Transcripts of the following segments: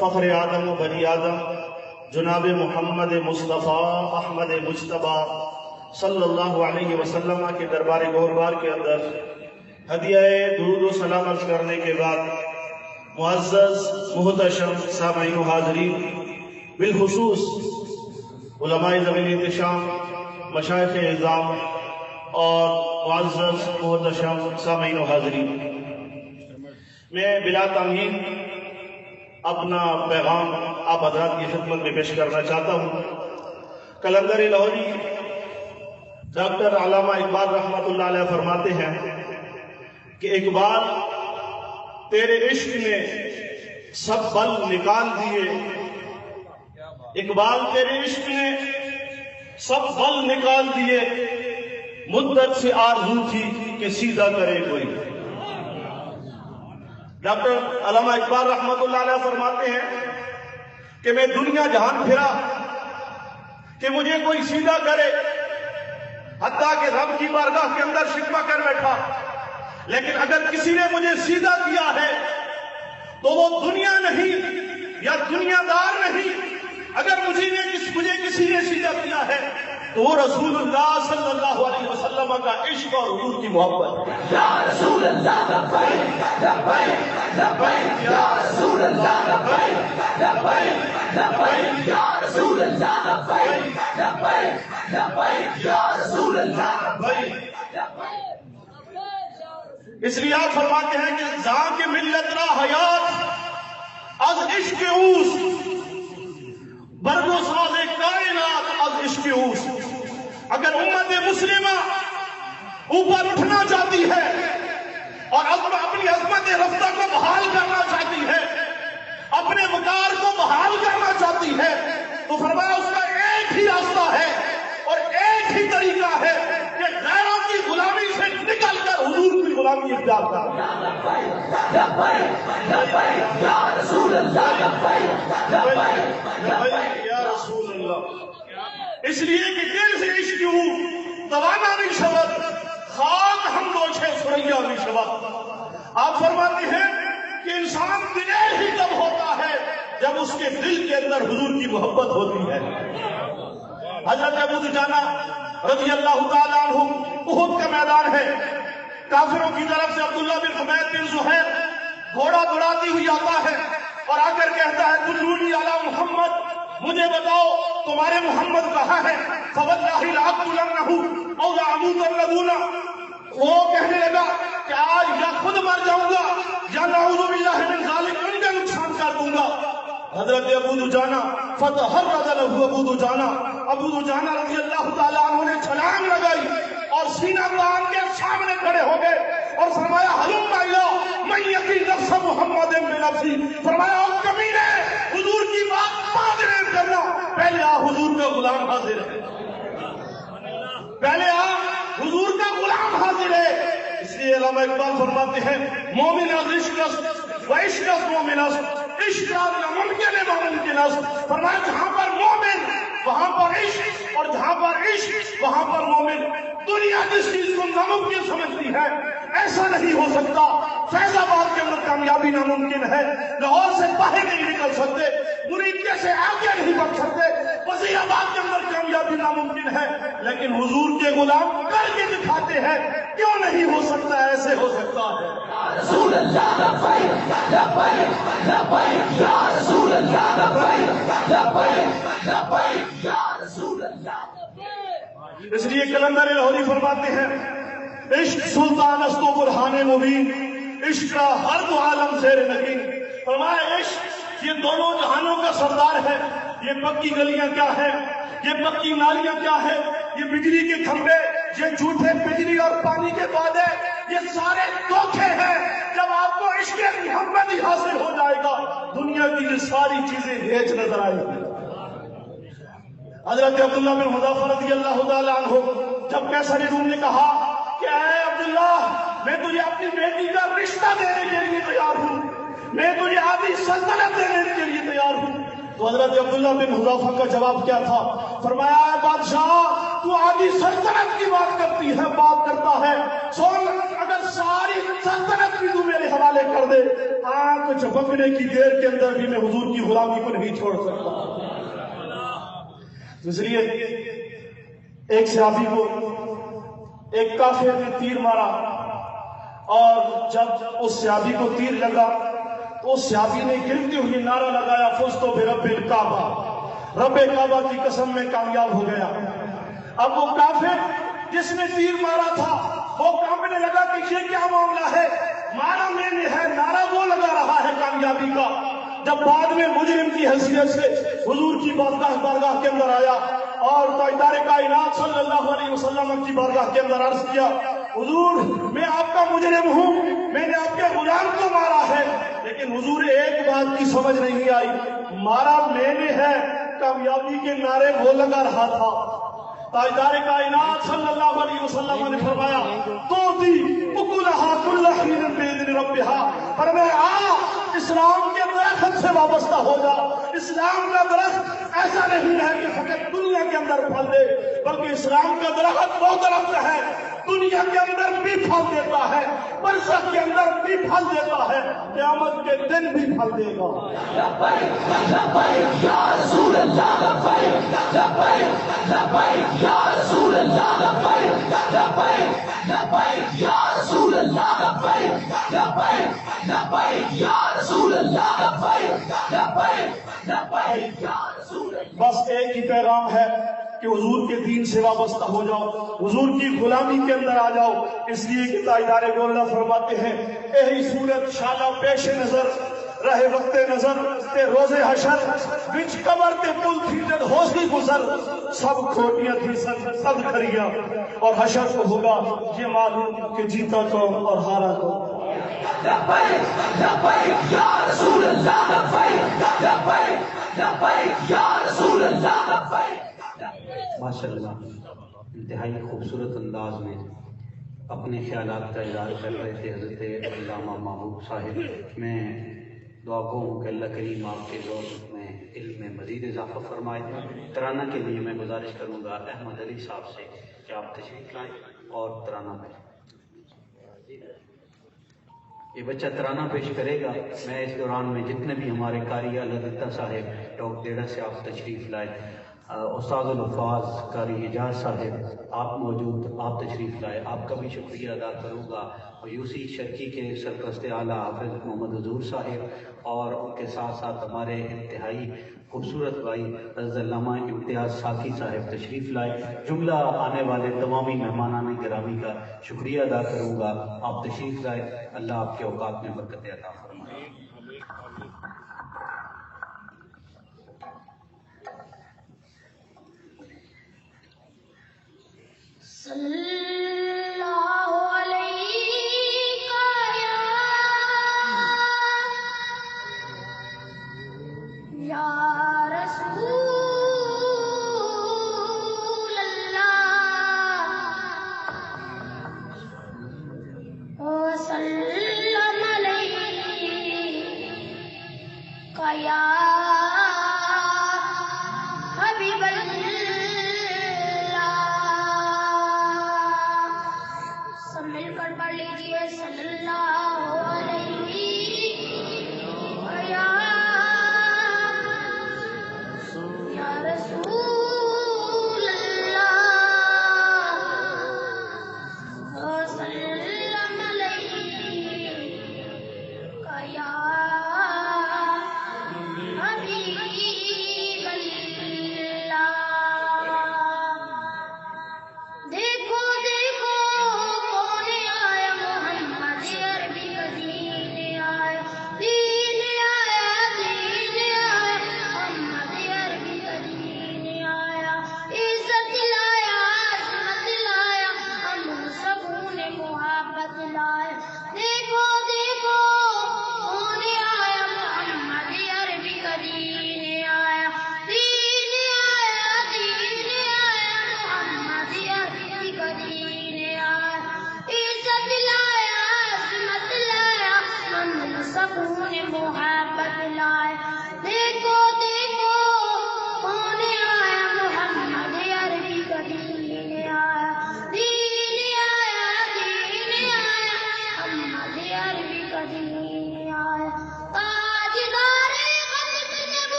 فخر آدم و بنی آدم جناب محمد مصطفیٰ احمد مجتبیٰ صلی اللہ علیہ وسلم کے دربار گوربار کے اندر ہدیہ درود و سلام عرض کرنے کے بعد معزز محتشم سامعین و حاضرین، بالخصوص علماء ذوی الاحتشام، مشائخ اعظام اور معزز محتشم سامعین و حاضرین، میں بلا تمہید اپنا پیغام آپ حضرات کی خدمت میں پیش کرنا چاہتا ہوں۔ قلندر لاہوری ڈاکٹر علامہ اقبال رحمۃ اللہ علیہ فرماتے ہیں کہ اقبال تیرے عشق نے سب بل نکال دیے، اقبال تیرے عشق نے سب بل نکال دیے، مدت سے آرزو تھی کہ سیدھا کرے کوئی۔ ڈاکٹر علامہ اقبال رحمۃ اللہ علیہ فرماتے ہیں کہ میں دنیا جہان پھرا کہ مجھے کوئی سیدھا کرے، حتیٰ کہ رب کی بارگاہ کے اندر شکوہ کر بیٹھا، لیکن اگر کسی نے مجھے سیدھا کیا ہے تو وہ دنیا نہیں یا دنیا دار نہیں، اگر مجھے کسی نے سیدھا کیا ہے تو وہ رسول اللہ صلی اللہ علیہ وسلم کا عشق اور حضور کی محبت۔ یا رسول اللہ لبیک لبیک لبیک، یا رسول اللہ لبیک لبیک لبیک، یا رسول اللہ لبیک لبیک لبیک، یا رسول اللہ لبیک۔ اس لیے آپ فرماتے ہیں کہ زاں کے ملت را حیات از عشق اوس، برگو ساز کائنات از عشق اوس۔ اگر امت مسلمہ اوپر اٹھنا چاہتی ہے اور اپنی عظمت رفتہ کو بحال کرنا چاہتی ہے، اپنے وقار کو بحال کرنا چاہتی ہے، تو فرمایا اس کا ایک ہی راستہ ہے اور ایک ہی طریقہ ہے کہ غیروں کی غلامی سے نکل کر حضور کی غلامی اختیار کرنا۔ یا رسول اللہ لبیک یا رسول اللہ۔ اس لیے کہ دل سے عشق ہوں توانا نہیں شود، خاک ہم دوچے سریا نہیں شود۔ آپ فرماتے ہیں کہ انسان دلیر ہی تب ہوتا ہے جب اس کے دل کے اندر حضور کی محبت ہوتی ہے۔ حضرت ابو دجانہ رضی اللہ تعالیٰ عنہ، احد کا میدان ہے، کافروں کی طرف سے عبداللہ بن حمید بن زہیر گھوڑا دوڑاتی ہوئی آتا ہے اور آ کر کہتا ہے دلونی علی محمد، مجھے بتاؤ تمہارے محمد کہاں ہے؟ فواللہ لأقتلنہ او لأموتن۔ وہ کہنے لگا کہ آج یا خود مر جاؤں گا یا نعوذ باللہ من ذالک ان کا نقصان کر دوں گا۔ حضرت ابو دجانہ فتحرج لہ ابو دجانہ رضی اللہ تعالیٰ عنہ نے چھلانگ لگائی اور سینہ تان کے سامنے کھڑے ہو گئے اور فرمایا ہلم الی من یقی نفس محمد بنفسی، فرمایا او کمینے حضور کی بات بعد میں کرنا، پہلے آ حضور کا غلام حاضر ہے، پہلے آ حضور کا غلام حاضر ہے۔ اس لیے علامہ اقبال فرماتے ہیں مومن از عشق است و عشق از مومن است، عشق از ناممکن ناممکن است۔ فرمایا جہاں پر مومن وہاں پر عشق، اور جہاں پر عشق وہاں پر مومن۔ دنیا جس چیز کو ناممکن سمجھتی ہے ایسا نہیں ہو سکتا۔ فیض آباد کے اندر کامیابی ناممکن ہے، لاہور سے باہر نہیں نکل سکتے، مریدے سے آگے نہیں بڑھ سکتے، وزیر آباد کے اندر کامیابی ناممکن ہے، لیکن حضور کے غلام کر کے دکھاتے ہیں۔ کیوں نہیں ہو سکتا؟ ایسے ہو سکتا ہے۔ یا رسول اللہ لبیک لبیک لبیک، یا رسول اللہ لبیک لبیک لبیک، یا رسول اللہ۔ اس لیے قلندر لاہوری فرماتے ہیں عشق سلطان است و برہان مبین، عشق کا ہر دو عالم زیر نگین۔ فرمایا عشق یہ دونوں جہانوں کا سردار ہے۔ یہ پکی گلیاں کیا ہے، یہ پکی نالیاں کیا ہے، یہ بجلی کے کھمبے، یہ جھوٹے بجلی اور پانی کے وعدے، یہ سارے دھوکے ہیں۔ جب آپ کو عشق محمد ہی حاصل ہو جائے گا، دنیا کی یہ ساری چیزیں ہیچ نظر آئے گی۔ حضرت عبداللہ بن حذیفہ رضی اللہ تعالیٰ عنہ جب قیصر روم نے کہا کہ اے عبداللہ میں تجھے اپنی بیٹی کا رشتہ دینے کے لیے تیار ہوں، میں تجھے آدھی سلطنت دینے کے لیے تیار ہوں، تو حضرت عبداللہ بن حذیفہ کا جواب کیا تھا؟ فرمایا اے بادشاہ تو آدھی سلطنت کی بات کرتا ہے، سن اگر ساری سلطنت بھی تو میرے حوالے کر دے، آنکھ جھپکنے کی دیر کے اندر بھی میں حضور کی غلامی کو نہیں چھوڑ سکتا۔ اس لیے ایک صحابی کو ایک کافر نے تیر مارا، اور جب اس صحابی کو تیر لگا تو اس صحابی نے گرتے ہوئے نعرہ لگایا، فزت برب الکعبہ، رب کعبہ کی قسم میں کامیاب ہو گیا۔ اب وہ کافر جس نے تیر مارا تھا وہ کانپنے لگا کہ یہ کیا معاملہ ہے، مارا میں نے ہے، نعرہ وہ لگا رہا ہے کامیابی کا۔ جب بعد میں مجرم کی حیثیت سے حضور کی بارگاہ کے اندر آیا اور تاجدار کائنات صلی اللہ علیہ وسلم کی بارگاہ کے اندر عرض کیا، حضور میں آپ کا مجرم ہوں، میں نے آپ کے غلام کو مارا ہے، لیکن حضور ایک بات کی سمجھ نہیں آئی، مارا میں نے ہے، کامیابی کے نعرے وہ لگا رہا تھا۔ تاجدار کائنات صلی اللہ علیہ وسلم نے فرمایا، تو دی اکلہا کل حین باذن ربہا، فرمایا اسلام کے درخت سے وابستہ ہو جا۔ اسلام کا درخت ایسا نہیں ہے کہ فقط دنیا کے اندر پھل دے، بلکہ اسلام کا درخت وہ درخت ہے دنیا کے اندر بھی پھل دیتا ہے، برزخ کے اندر بھی پھل دیتا ہے، قیامت کے دن بھی پھل دے گا۔ لبیک لبیک یا رسول اللہ، لبیک لبیک لبیک یا رسول اللہ، لبیک لبیک لبیک یا رسول اللہ، لبیک لبیک لبیک یا رسول اللہ، لبیک لبیک لبیک یا رسول اللہ۔ بس ایک ہی پیغام ہے کہ حضور کے دین سے وابستہ ہو جاؤ، حضور کی غلامی کے اندر آ جاؤ۔ اس لیے کہ تاجدار گولڈا فرماتے ہیں، یہی صورت شالا پیش نظر رہے وقت نظر تے روز حشر وچ قبر تے پل تھی ہوسی گزر، سب کھوٹیاں تھی سب کھریا، اور حشر کو ہوگا یہ معلوم کہ جیتا کون اور ہارا کون۔ لبیک لبیک یا رسول اللہ، لبیک لبیک لبیک یا رسول اللہ، لبیک۔ ماشاء اللہ، انتہائی خوبصورت انداز میں اپنے خیالات کا اظہار کر رہے تھے حضرت علامہ محبوب صاحب۔ میں دعا گو ہوں کہ اللہ کریم آپ کے ذوق میں علم میں مزید اضافہ فرمائے۔ ترانہ کے لیے میں گزارش کروں گا احمد علی صاحب سے کہ آپ تشریف لائیں اور ترانہ پڑھیں۔ یہ بچہ ترانہ پیش کرے گا۔ میں اس دوران میں جتنے بھی ہمارے قاری علادتہ صاحب ڈاکٹر دیڑا سے آپ تشریف لائیں، استاد الحفاظ قاری حجاز صاحب آپ موجود، آپ تشریف لائے، آپ کا بھی شکریہ ادا کروں گا۔ اور یوسی شرکی کے سرپرست اعلیٰ حافظ محمد حضور صاحب، اور ان کے ساتھ ساتھ ہمارے انتہائی خوبصورت بھائی حضرت علامہ امتیاز ساقی صاحب تشریف لائے۔ جملہ آنے والے تمامی مہمانان گرامی کا شکریہ ادا کروں گا۔ آپ تشریف لائے، اللہ آپ کے اوقات میں برکت عطا فرمائے۔ یا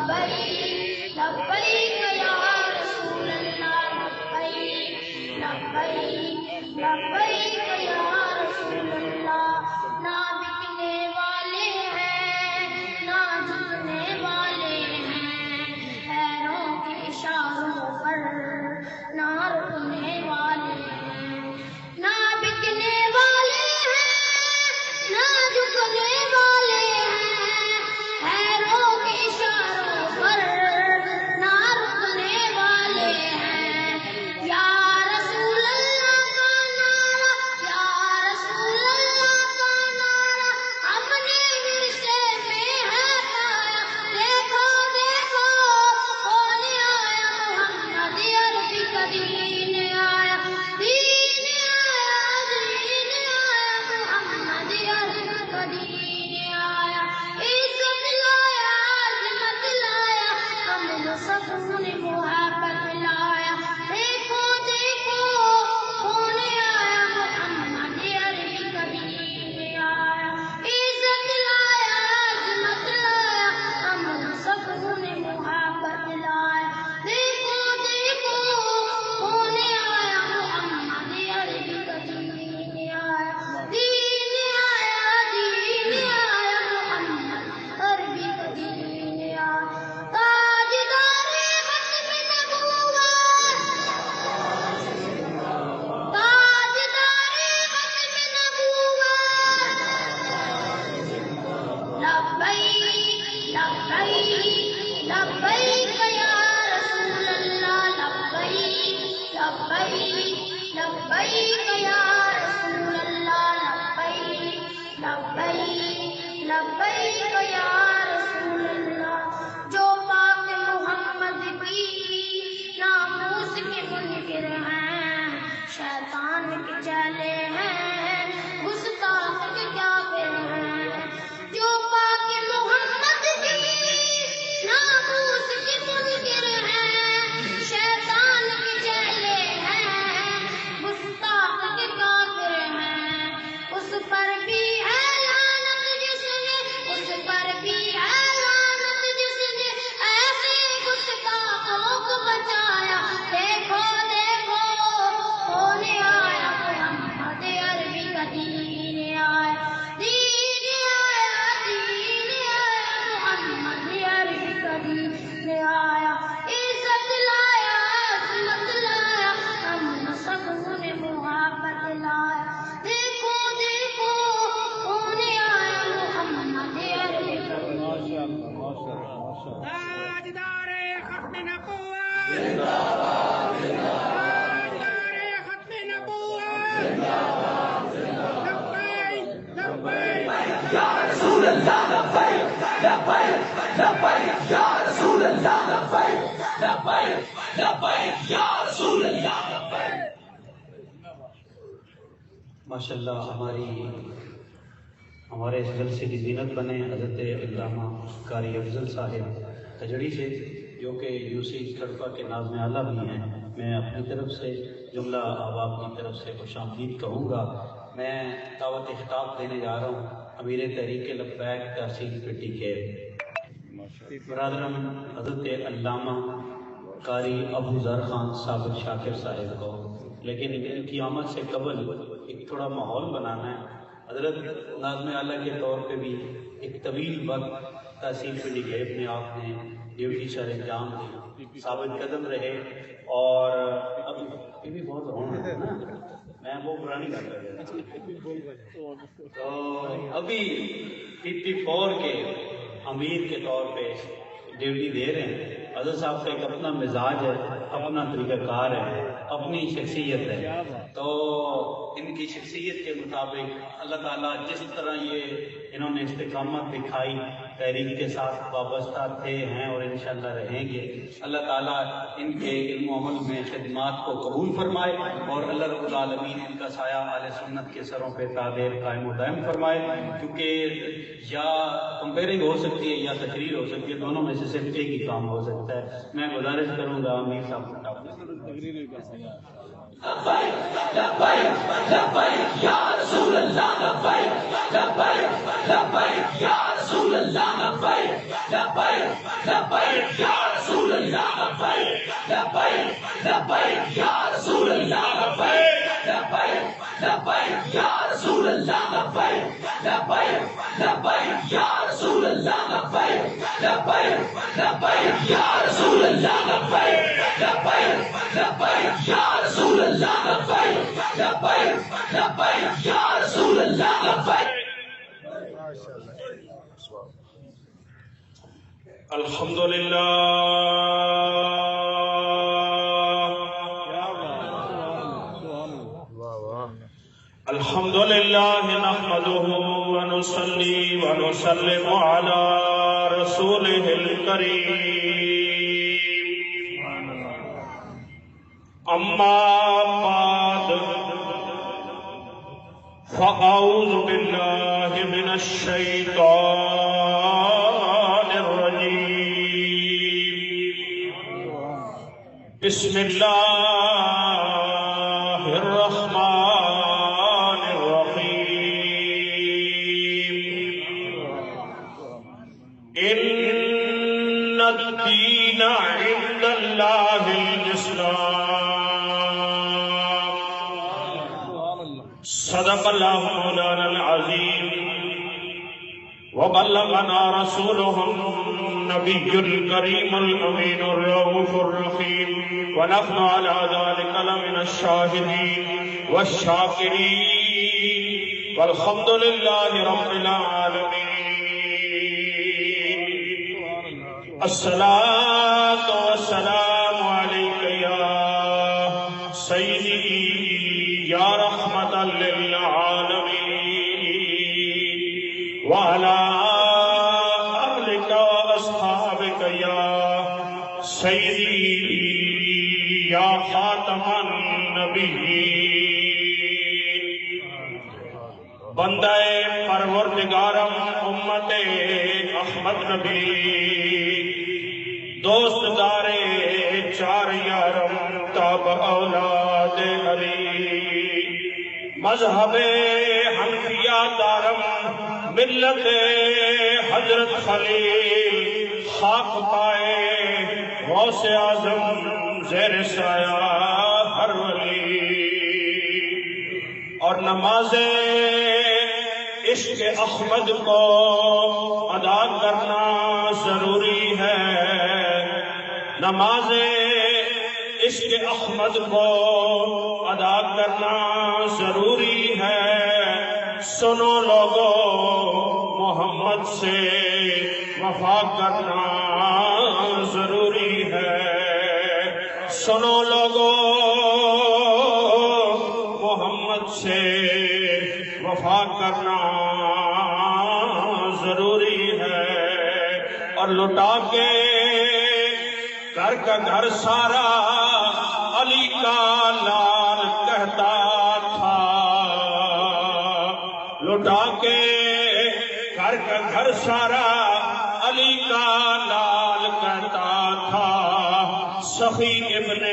لبیک لبیک یا رسول اللہ لبیک لبیک لبیک یا رسول اللہ نہ بکنے والے ہیں نہ جھکنے والے ہیں پیروں کے اشاروں پر نہ رکنے والے ہیں نہ بکنے والے ہیں نہ جھکنے والے ہیں پیروں کے اشاروں پر نہ رکنے والے ہیں یا رسول اللہ کا نعرہ یا رسول اللہ کا نعرہ اپنے ورثے میں ہے پایا دیکھو دیکھو کون آیا محمد عربی کا دین آیا دین آیا دین آیا محمد عربی کا دین آیا عزت لایا عظمت لایا امن سکون محبت لایا دیکھو دیکھو کون آیا محمد عربی کا دین آیا عزت لایا عظمت لایا امن سکون محبت لایا دیکھو دیکھو کون آیا محمد عربی کا دین آیا دین آیا دین آیا محمد عربی کا دین آیا تاجدار ختم نبوت تاجدار ختم نبوت لبیک لبیک لبیک یا رسول اللہ لبیک لبیک لبیک یا رسول اللہ لبیک لبیک لبیک یا رسول اللہ جو پاک محمد کی ناموس کے منکر ہیں شیطان کے چیلے ہیں گستاخ کے کافر ہیں جو پاک محمد کی ناموس کے منکر ہیں شیطان کے چیلے ہیں گستاخ کے کافر ہیں اس پر بھی ہے لعنت جس نے اس پر بھی ہے لعنت جس نے ایسے گستاخوں کو بچایا دیکھو دیکھو کون آیا محمد عربی کا دین آیا دین آیا دین آیا محمد عربی کا دین آیا عزت لایا عظمت لایا امن سکون محبت لایا دیکھو دیکھو کون آیا محمد عربی کا دین تاجدار ختم نبوت تاجدار ختم نبوت لبیک لبیک یا رسول اللہ لبیک لبیک لبیک یا رسول اللہ لبیک لبیک لبیک یا رسول اللہ لبیک. ماشاءاللہ ہمارے اس جلسے کی زینت بنے حضرت علامہ قاری افضل صاحب کجڑی سے جو کہ یوسی کڑپا کے ناظم اعلیٰ بھی ہیں. میں اپنی طرف سے جملہ احباب کی طرف سے خوش آمدید کہوں گا. میں دعوت خطاب دینے جا رہا ہوں امیر تحریک لبیک تحصیل پٹی کے برادرم حضرت علامہ قاری ابو ذر خان ثابت شاکر صاحب کو. لیکن ان کی آمد سے قبل ایک تھوڑا ماحول بنانا ہے. حضرت ناظم اعلیٰ کے طور پہ بھی ایک طویل وقت تحصیل پٹی کے اپنے آپ نے ڈیوٹی سر انجام دی، ثابت قدم رہے. اور اب یہ بھی بہت رونا ہے نا، میں وہ پرانی بات کر رہا ہوں. تو ابھی PP4 کے امیر کے طور پہ ڈیوٹی دے رہے ہیں. حضرت صاحب کا ایک اپنا مزاج ہے، اپنا طریقہ کار ہے، اپنی شخصیت ہے. تو ان کی شخصیت کے مطابق اللہ تعالیٰ جس طرح یہ انہوں نے استقامت دکھائی، تحریک کے ساتھ وابستہ تھے ہیں اور انشاءاللہ رہیں گے. اللہ تعالیٰ ان کے علم و عمل میں خدمات کو قبول فرمائے اور اللہ رب العالمین ان کا سایہ اہل سنت کے سروں پہ تادیر قائم و دائم فرمائے. کیونکہ یا کمپیئرنگ ہو سکتی ہے یا تقریر ہو سکتی ہے، دونوں میں سے صرف ایک ہی کام ہو سکتا ہے. میں گزارش کروں گا امیر صاحب لبیک لبیک یا رسول اللہ لبیک لبیک لبیک یا رسول اللہ لبیک لبیک لبیک یا رسول اللہ لبیک لبیک لبیک یا رسول اللہ لبیک لبیک لبیک یا رسول اللہ لبیک لبیک لبیک یا رسول اللہ لبیک لبیک لبیک یا رسول اللہ لبیک لبیک لبیک یا رسول اللہ لبیک لبیک لبیک یا رسول اللہ لبیک. الحمدللہ الحمدللہ نحمده ونصلي ونسلم على رسوله الكريم اما بعد فاعوذ باللہ من الشیطان الرجیم بسم اللہ الرحمن ان الدین عند اللہ الاسلام صدق اللہ مولانا العظیم وبلغنا رسوله النبی الکریم الامین الرؤوف الرحیم ونحن على ذلك لمن الشاہدین والشاکرین والحمد للہ رب العالمین. الصلاة والسلام علیک یا سیدی یا رحمت للعالمین وعلى آلک واصحابک یا سیدی یا خاتم النبیین. بندہ پروردگارم امت احمد نبی دوست دارے چار یارم تاب اولاد علی مذہب حنفیہ دارم ملت حضرت خلیل خاک پائے غوث اعظم زیر سایہ ہر ولی. اور نماز عشق احمد کو ادا کرنا ضروری ہے. نماز عشق احمد کو ادا کرنا ضروری ہے. سنو لوگو محمد سے وفا کرنا ضروری ہے. سنو لوگو محمد سے وفا کرنا ضروری ہے. اور لٹا کے گھر کا گھر سارا علی کا لال کہتا تھا. لٹا کے گھر کا گھر سارا علی کا لال کہتا تھا. سخی ابن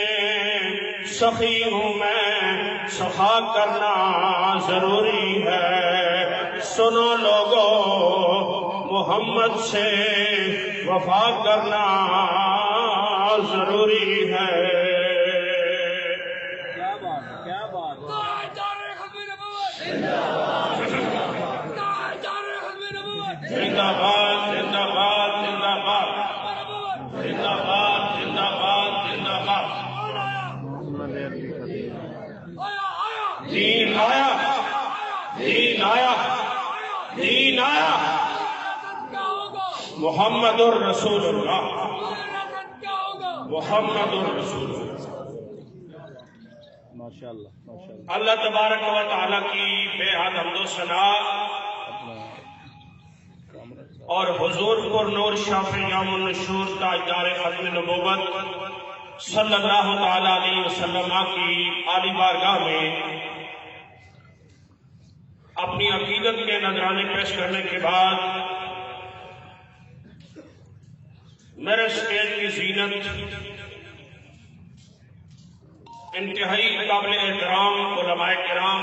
سخی ہوں میں سخا کرنا ضروری ہے. سنو لوگو محمد سے وفا کرنا ضروری ہے. زندہ باد زندہ باد زندہ باد زندہ باد زندہ باد زندہ باد. دین آیا دین آیا دین آیا. محمد الرسول اللہ محمد الرسول اللہ. اللہ تبارک و تعالیٰ کی بے حد حمد و ثنا اور حضور پر نور شافع یوم النشور تاجدار ختم نبوت صلی اللہ تعالیٰ علیہ وسلم کی عالی بارگاہ میں اپنی عقیدت کے نذرانے پیش کرنے کے بعد میرے اسٹیج کی زینت انتہائی قابل احترام علماء کرام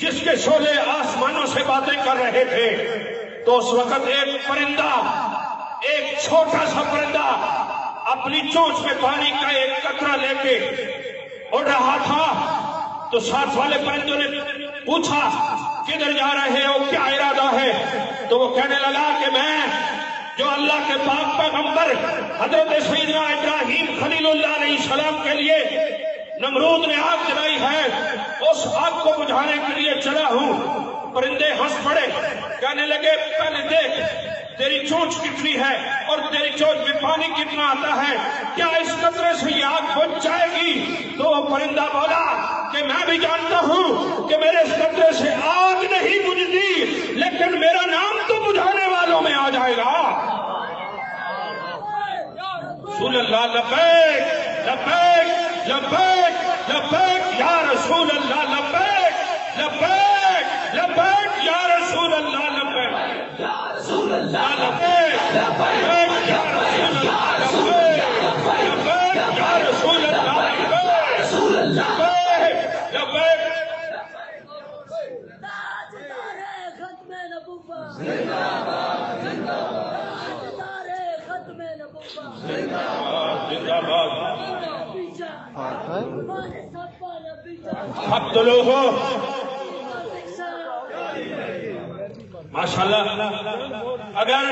جس کے شعلے آسمانوں سے باتیں کر رہے تھے، تو اس وقت ایک پرندہ، ایک چھوٹا سا پرندہ اپنی چونچ میں پانی کا ایک قطرہ لے کے اڑ رہا تھا۔ تو ساتھ والے پرندوں نے پوچھا کدھر جا رہے ہو، کیا ارادہ ہے؟ تو وہ کہنے لگا کہ میں جو اللہ کے پاک پیغمبر حضرت سیدنا ابراہیم خلیل اللہ علیہ السلام کے لیے نمرود نے آگ جلائی ہے، اس آگ کو بجھانے کے لیے چلا ہوں۔ پرندے ہنس پڑے، کہنے لگے پہلے دیکھ تیری چونچ کتنی ہے اور تیری چونچ میں پانی کتنا آتا ہے، کیا اس قطرے سے یہ آگ بجھ جائے گی؟ تو وہ پرندہ بولا کہ میں بھی جانتا ہوں کہ میرے اس قطرے سے آگ نہیں بجھتی، لیکن میرا نام تو بجھانے والوں میں آ جائے گا۔ رسول اللہ لبیک لبیک لبیک لبیک یا رسول اللہ لبیک لبیک لبیک یا رسول اللہ لبیک یا رسول اللہ لبیک لبیک یا رسول اللہ لبیک یا رسول اللہ لبیک رسول اللہ لبیک لبیک۔ ختم نبوت زندہ باد، زندہ باد، ختم نبوت زندہ باد۔ حق دلو ہو ماشاءاللہ۔ اگر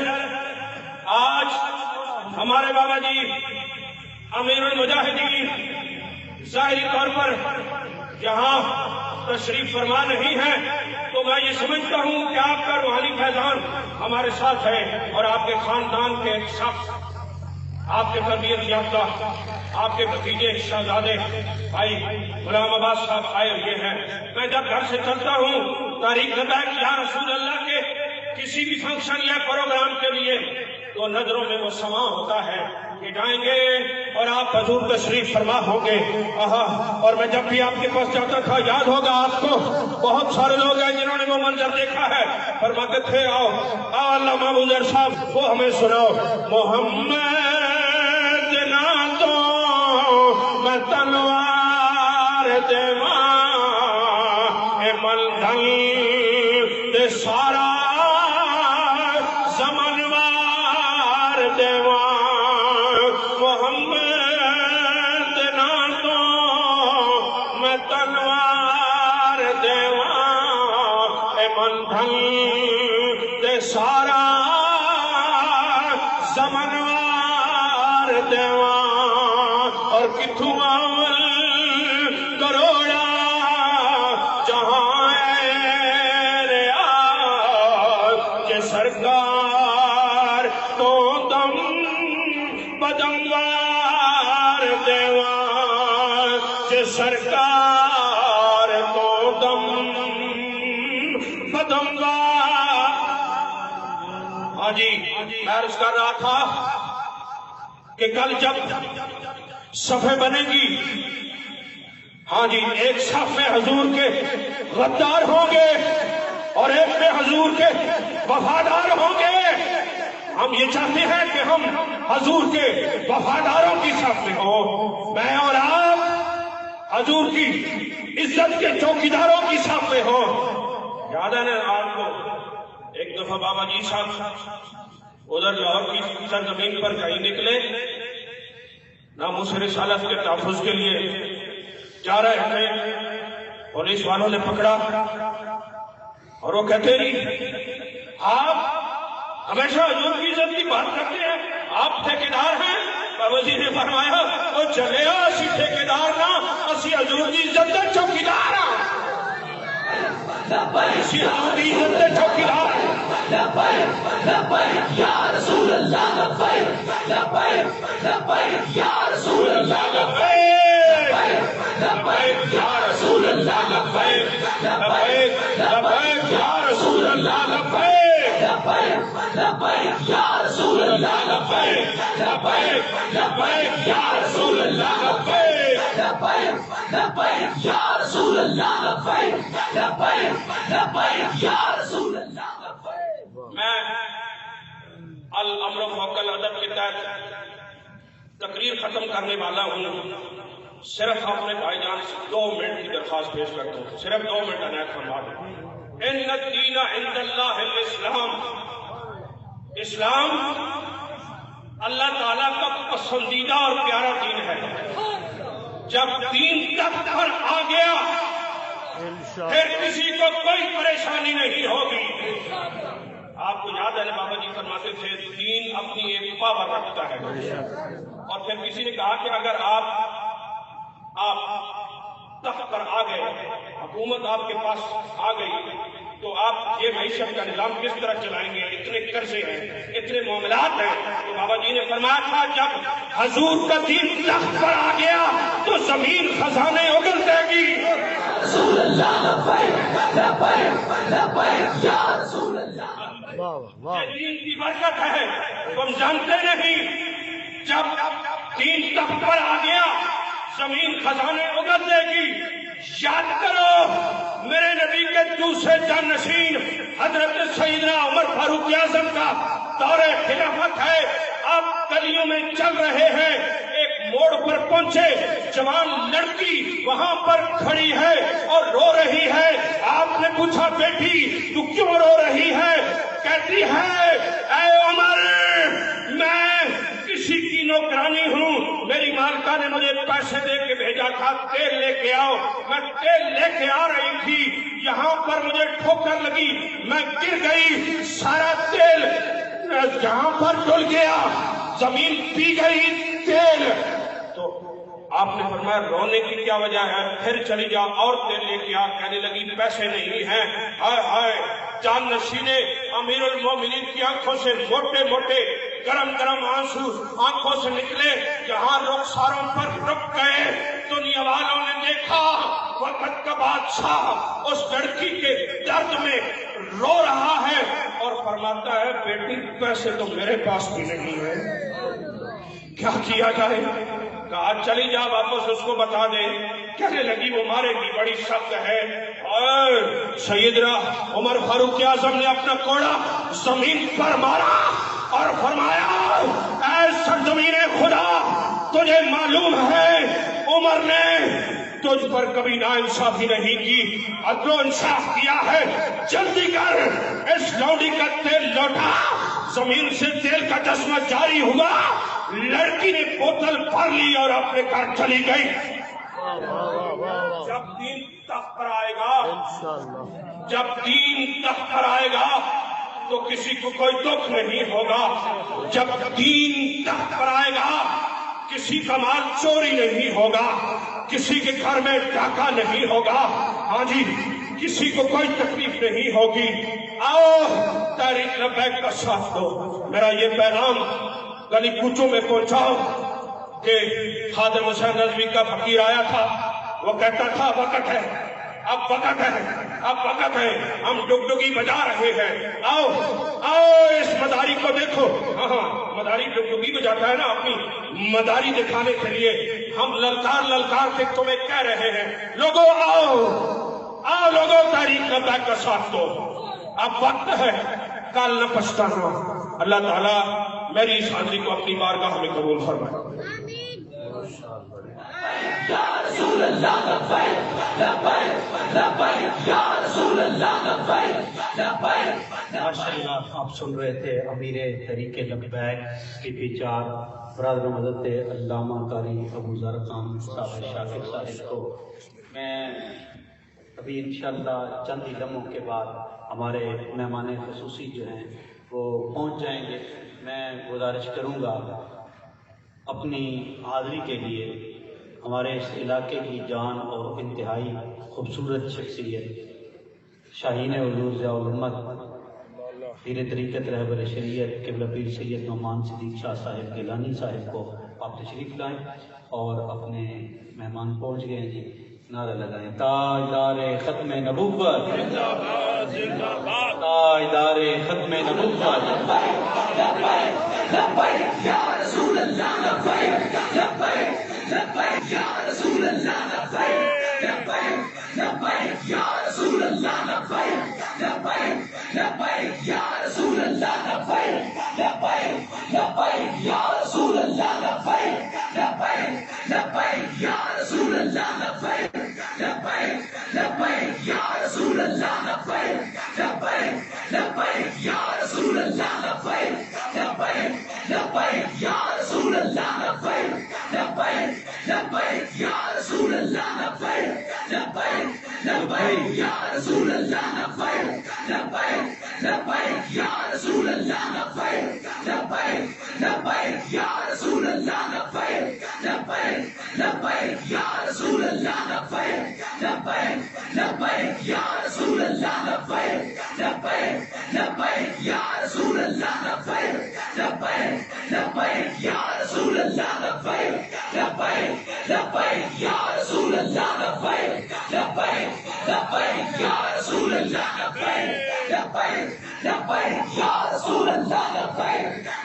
آج ہمارے بابا جی امیر المجاہدین ظاہری طور پر یہاں تشریف فرما نہیں ہے، تو میں یہ سمجھتا ہوں کہ آپ کا روحانی فیضان ہمارے ساتھ ہے، اور آپ کے خاندان کے ایک شخص، آپ کے تربیت یافتہ، آپ کے بھتیجے شہزادے بھائی غلام عباس صاحب آئے ہوئے ہیں۔ میں جب گھر سے چلتا ہوں تاریخ لبیک یا رسول اللہ کے کسی بھی فنکشن یا پروگرام کے لیے، تو نظروں میں وہ سما ہوتا ہے کہ جائیں گے اور آپ حضور تشریف فرما ہوں گے۔ اور میں جب بھی آپ کے پاس جاتا تھا، یاد ہوگا آپ کو، بہت سارے لوگ ہیں جنہوں نے وہ منظر دیکھا ہے، فرماتے تھے آؤ علامہ ابوذر صاحب وہ ہمیں سناؤ، محمد نہ تو میں تلوار دیواں اے ملدھن دے سارا زمنوار دیواں، محمد نہ تو میں تلوار دیواں اے ملدھن دے سارا زمنوار دیواں، اور کتھوں آول کروڑا جہاں اے آج کہ سرکار تو دم بدموار دیواں، کہ سرکار تو دم بدموار۔ ہاں جی، میں عرض کر رہا تھا کہ کل جب صفیں بنیں گی، ہاں جی، ایک صف میں حضور کے غدار ہوں گے اور ایک میں حضور کے وفادار ہوں گے۔ ہم یہ چاہتے ہیں کہ ہم حضور کے وفاداروں کی صف میں ہوں، میں اور آپ حضور کی عزت کے چوکیداروں کی صف میں ہوں۔ یاد ہے نا آپ کو ایک دفعہ بابا جی صاحب ادھر لاہور کی سرزمین پر کہیں نکلے، ناموس رسالت کے تحفظ کے لیے جا رہے تھے، پولیس والوں نے پکڑا اور وہ کہتے جی آپ ہمیشہ حضور کی عزت کی بات کرتے ہیں، آپ ٹھیکیدار ہیں؟ بابا جی نے فرمایا وہ چلے گا، اسی ٹھیکیدار نہ، اسی حضور کی عزت کے چوکیدار ہاں، اسی حضور کی عزت کے چوکیدار۔ لبیک لبیک یا رسول اللہ لبیک لبیک لبیک یا رسول اللہ لبیک لبیک یا رسول اللہ لبیک لبیک لبیک یا رسول اللہ لبیک لبیک لبیک یا رسول اللہ لبیک لبیک لبیک یا رسول اللہ لبیک لبیک لبیک یا رسول اللہ لبیک لبیک لبیک یا رسول اللہ لبیک۔ میں الامر فوق الادب کے تحت تقریر ختم کرنے والا ہوں۔ صرف اپنے بھائی جان سے 2 منٹ کی درخواست پیش کرتا ہوں، صرف 2 منٹ عنایت فرما دیں۔ ان الدین عند اللہ الاسلام، اسلام اللہ تعالیٰ کا پسندیدہ اور پیارا دین ہے۔ جب دین تخت پر آ گیا پھر کسی کو کوئی پریشانی نہیں ہوگی۔ آپ کو یاد ہے بابا جی فرماتے تھے دین اپنی ایک پاور رکھتا ہے، اور پھر کسی نے کہا کہ اگر آپ تخت پر آ گئے، حکومت آپ کے پاس آ گئی، تو آپ یہ معیشت کا نظام کس طرح چلائیں گے؟ اتنے قرضے ہیں، اتنے معاملات ہیں۔ تو بابا جی نے فرمایا تھا جب حضور کا دین تخت پر آ گیا تو زمین خزانے اگل دے گی۔ رسول اللہ لبیک لبیک لبیک یا رسول اللہ۔ یہ دین کی برکت ہے، تم جانتے نہیں، جب دین تخت پر آ گیا زمین خزانے اگل دے گی۔ یاد کرو میرے نبی کے دوسرے جانشین حضرت سیدنا عمر فاروق اعظم کا دور خلافت ہے، آپ گلیوں میں چل رہے ہیں، ایک موڑ پر پہنچے، جوان لڑکی وہاں پر کھڑی ہے اور رو رہی ہے۔ آپ نے پوچھا بیٹی تو کیوں رو رہی ہے؟ کہتی ہے اے عمر میں کسی کی نوکرانی ہوں، میری مالکہ نے مجھے پیسے دے کے بھیجا تھا تیل لے کے آؤ، میں تیل لے کے آ رہی تھی، یہاں پر مجھے ٹھوکر لگی، میں گر گئی، سارا تیل جہاں پر ڈل گیا، زمین پی گئی تیل۔ تو آپ نے فرمایا رونے کی کیا وجہ ہے؟ پھر چلی جا اور تیل لے کے آ۔ کہنے لگی پیسے نہیں ہیں۔ ہائے ہائے، جان نشینے امیر المومنین کی آنکھوں سے موٹے موٹے گرم گرم آنسو آنکھوں سے نکلے، جہاں رخساروں پر رک گئے۔ دنیا والوں نے دیکھا وقت کا بادشاہ اس لڑکی کے درد میں رو رہا ہے اور فرماتا ہے بیٹی پیسے تو میرے پاس بھی نہیں ہے، کیا کیا جائے؟ کہا چلی جا واپس اس کو بتا دے۔ کہنے لگی وہ مارے گی، بڑی سخت ہے۔ اور سیدنا عمر فاروق اعظم نے اپنا کوڑا زمین پر مارا اور فرمایا اے سرزمین خدا، تجھے معلوم ہے عمر نے تجھ پر کبھی ناانصافی نہیں کی، عدل و انصاف کیا ہے، جلدی کر اس لوڈی کا تیل لوٹا۔ زمین سے تیل کا چشمہ جاری ہوا، لڑکی نے بوتل بھر لی اور اپنے گھر چلی گئی۔ جب دین تخت پر آئے گا، جب دین تخت پر آئے گا تو کسی کو کوئی دکھ نہیں ہوگا۔ جب دین تخت پر آئے گا کسی کا مال چوری نہیں ہوگا، کسی کے گھر میں ڈاکہ نہیں ہوگا، ہاں جی کسی کو کوئی تکلیف نہیں ہوگی۔ آؤ تحریک لبیک کا ساتھ دو۔ میرا یہ پیغام گلی کوچوں میں پہنچاؤ کہ خادم حسین نظوی کا فقیر آیا تھا، وہ کہتا تھا وقت ہے، اب وقت ہے، اب وقت ہے، ہم ڈگڈگی بجا رہے ہیں۔ آؤ آؤ اس مداری کو دیکھو، ہاں مداری ڈگڈگی بجاتا ہے نا اپنی مداری دکھانے کے لیے۔ ہم للکار للکار کے تمہیں کہہ رہے ہیں لوگوں آؤ آؤ لوگوں تحریک لبیک کا ساتھ دو، اب وقت ہے، کل نہ پچھتانا۔ اللہ تعالیٰ میری اس حاضری کو اپنی بارگاہ میں قبول فرمائے۔ یا رسول اللہ لبیک لبیک لبیک یا رسول اللہ لبیک لبیک۔ ماشاءاللہ آپ سن رہے تھے امیر تحریک لبیک کے بیچار برادر حضرت علامہ قاری ابو ذر خان صاحب شاکر صاحب کو۔ میں ابھی انشاءاللہ چند ہی لمحوں کے بعد ہمارے مہمان خصوصی جو ہیں وہ پہنچ جائیں گے۔ میں گزارش کروں گا اپنی حاضری کے لیے ہمارے اس علاقے کی جان اور انتہائی خوبصورت شخصیت شاہین حضور ضیاء الامت پیر طریقت رہبر شریعت قبلہ پیر سید نعمان صدیق شاہ صاحب گیلانی صاحب کو آپ تشریف لائیں، اور اپنے مہمان پہنچ گئے جی، نعرہ لگائیں تاجدار ختم نبوت، تاجدار ختم نبوت۔ لبیک یا رسول اللہ لبیک لبیک لبیک یا رسول اللہ لبیک لبیک لبیک یا رسول اللہ لبیک لبیک لبیک یا رسول اللہ لبیک لبیک لبیک یا رسول اللہ لبیک لبیک لبیک یا رسول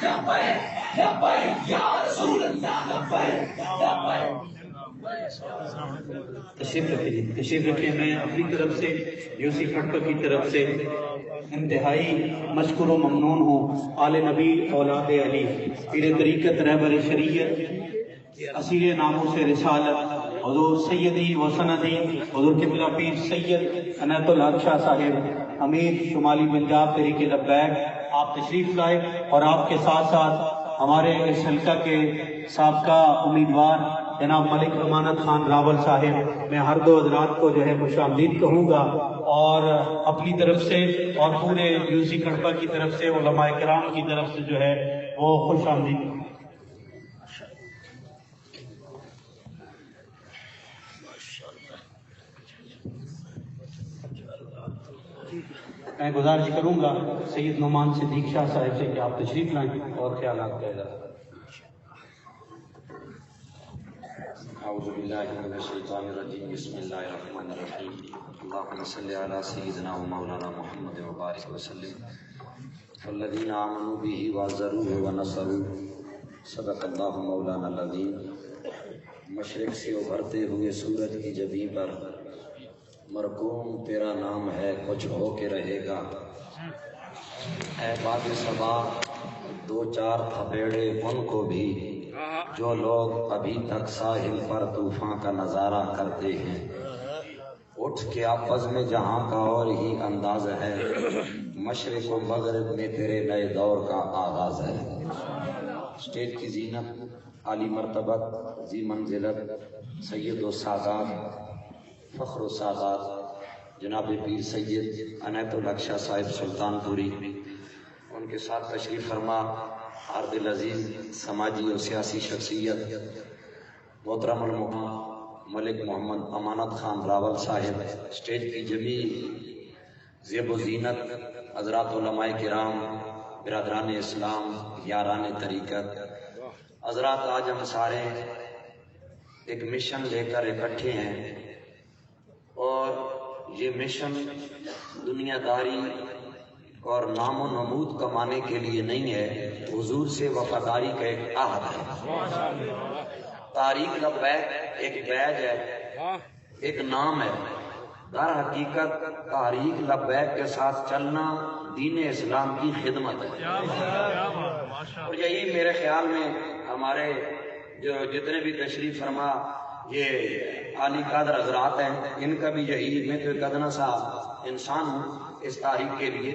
لبیک لبیک یا رسول اللہ لبیک لبیک. تشریف رکھیں. میں اپنی طرف سے یوسی کھٹکا کی طرف سے انتہائی مشکور و ممنون ہوں. آل نبی اولاد علی پیر طریقت رہبر شریعت اسیر ناموس رسالت حضور سیدی و سندی حضور قبلہ پیر سید عنایت الحق شاہ صاحب امیر شمالی پنجاب طریق لبیک آپ تشریف لائے، اور آپ کے ساتھ ساتھ ہمارے اس حلقہ کے سابقہ امیدوار جناب ملک امانت خان راول صاحب، میں ہر دو حضرات کو جو ہے خوش آمدید کہوں گا، اور اپنی طرف سے اور پورے یوسی کھڑپا کی طرف سے علماء کرام کی طرف سے جو ہے وہ خوش آمدید. میں گزارش کروں گا سید نعمان صدیق شاہ صاحب سے کہ آپ تشریف لائیں اور خیالات کا اظہار. اعوذ باللہ من الشیطان الرجیم بسم اللہ الرحمن الرحیم اللہم صلی علی سیدنا و مولانا محمد و بارک وسلم والذین آمنوا بہ وعزروہ ونصروہ صدق اللہ مولانا العظیم. مشرق سے ابھرتے ہوئے سورج کی جبیں پر مرقوم تیرا نام ہے کچھ ہو کے رہے گا. اے باد صبا دو چار تھپیڑے ان کو بھی جو لوگ ابھی تک ساحل پر طوفان کا نظارہ کرتے ہیں. اٹھ کے آپس میں جہاں کا اور ہی انداز ہے، مشرق و مغرب میں تیرے نئے دور کا آغاز ہے. اسٹیج کی زینت عالی مرتبت ذی منزلت سید و سادات فخر و سادات جناب پیر سید عنایت الحق شاہ صاحب سلطان پوری، ان کے ساتھ تشریف فرما عرض العزیز سماجی و سیاسی شخصیت محترم المقام ملک محمد امانت خان راول صاحب، اسٹیج کی جمیع زیب و زینت حضرات علماء کرام، برادران اسلام، یاران طریقت حضرات، آج ہم سارے ایک مشن لے کر اکٹھے ہیں، اور یہ مشن دنیا داری اور نام و نمود کمانے کے لیے نہیں ہے، حضور سے وفاداری کا ایک عہد ہے. تاریخ لبیک ایک بیج ہے، ایک نام ہے. در حقیقت تاریخ لبیک کے ساتھ چلنا دین اسلام کی خدمت ہے. اور یہی میرے خیال میں ہمارے جو جتنے بھی تشریف فرما یہ عالی قادر حضرات ہیں، ان کا بھی یہی، میں تو ایک ادنا سا انسان ہوں اس تاریخ کے لیے،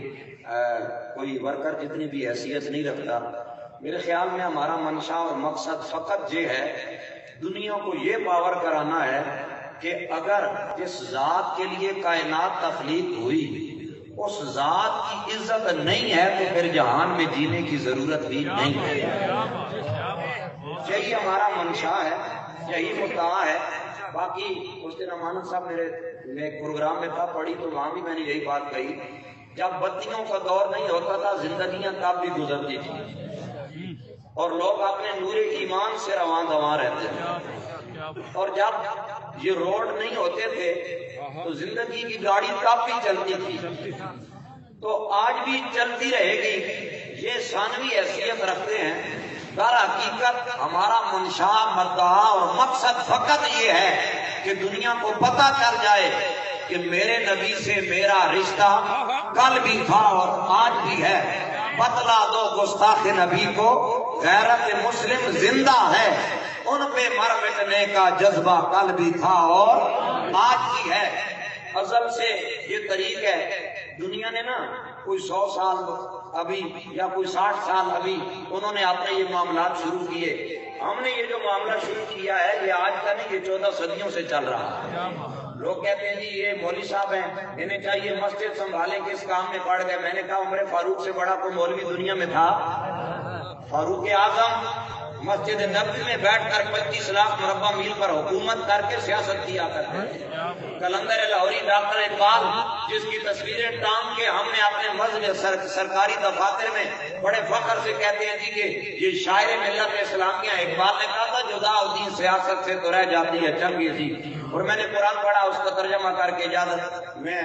کوئی ورکر جتنی بھی حیثیت نہیں رکھتا. میرے خیال میں ہمارا منشا اور مقصد فقط یہ ہے، دنیا کو یہ باور کرانا ہے کہ اگر جس ذات کے لیے کائنات تخلیق ہوئی اس ذات کی عزت نہیں ہے تو پھر جہان میں جینے کی ضرورت بھی نہیں ہے. یہی ہمارا منشا ہے، یہی مدعا ہے. باقی اس دن امانت صاحب میں ایک پروگرام میں تھا، پڑھی تو وہاں بھی میں نے یہی بات کہی، جب بتیوں کا دور نہیں ہوتا تھا زندگیاں تب بھی گزرتی تھی اور لوگ اپنے نور ایمان سے رواں دواں رہتے تھے، اور جب یہ روڈ نہیں ہوتے تھے تو زندگی کی گاڑی تب بھی چلتی تھی، تو آج بھی چلتی رہے گی. یہ ثانوی حیثیت رکھتے ہیں. در حقیقت ہمارا منشا، مدعا اور مقصد فقط یہ ہے کہ دنیا کو پتہ چل جائے کہ میرے نبی سے میرا رشتہ کل بھی تھا اور آج بھی ہے. بتلا دو گستاخ نبی کو غیرت مسلم زندہ ہے، ان پہ مر مٹنے کا جذبہ کل بھی تھا اور آج بھی ہے. ازل سے یہ طریق ہے. دنیا نے نا کوئی 100 سال ابھی یا کوئی 60 سال ابھی انہوں نے اپنے یہ معاملات شروع کیے. ہم نے یہ جو معاملہ شروع کیا ہے یہ آج کا نہیں، یہ 14 صدیوں سے چل رہا ہے. لوگ کہتے ہیں جی یہ مولوی صاحب ہیں، انہیں چاہیے مسجد سنبھالیں کہ اس کام میں پڑ گئے. میں نے کہا عمر فاروق سے بڑا کوئی مولوی دنیا میں تھا؟ فاروق اعظم مسجد نبوی میں بیٹھ کر 25 لاکھ مربع میل پر حکومت کر کے سیاست کیا کرتے ہیں. کلندر لاہوری ڈاکٹر اقبال جس کی تصویریں ٹانگ کے ہم نے اپنے مذہب سرکاری دفاتر میں بڑے فخر سے کہتے ہیں جی کہ یہ شاعر ملت اسلامیہ. اقبال نے کہا تھا جدا الدین سیاست سے تو رہ جاتی ہے چنگی سی. اور میں نے قرآن پڑھا، اس کا ترجمہ کر کے اجازت میں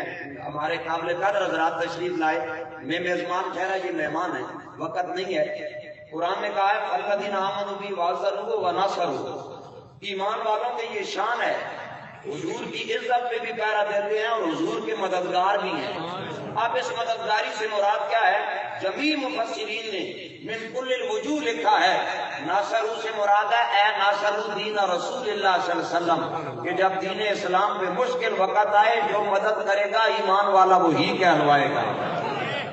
ہمارے قابل قدر حضرات تشریف لائے. میں میزبان ٹھہرا، یہ مہمان ہے، وقت نہیں ہے. قرآن نے کہا ہے فالذین آمنوا بی وعزروہ ونصروا، ایمان والوں کے یہ شان ہے، حضور کی عزت پہ بھی پیرا دیتے ہیں اور حضور کے مددگار بھی ہیں۔ اب اس مددگاری سے مراد کیا ہے؟ جمیع مفسرین نے من کل الوجوہ لکھا ہے، ناصرو سے مراد ہے اے ناصرو دین رسول اللہ صلی اللہ علیہ وسلم، کہ جب دین اسلام پہ مشکل وقت آئے جو مدد کرے گا ایمان والا وہی کہلوائے گا۔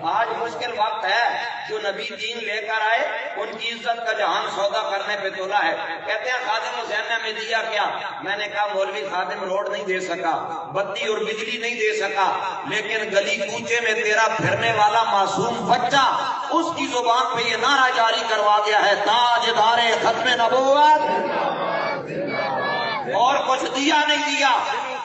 آج مشکل وقت ہے، جو نبی دین لے کر آئے ان کی عزت کا جہان سودا کرنے پہ تولا ہے۔ کہتے ہیں خادم حسین نے ہمیں دیا کیا؟ میں نے کہا مولوی خادم روڈ نہیں دے سکا، بتی اور بجلی نہیں دے سکا، لیکن گلی کوچے میں تیرا پھرنے والا معصوم بچہ اس کی زبان پہ یہ نعرہ جاری کروا دیا ہے تاجدار ختم نبوت، اور کچھ دیا نہیں دیا۔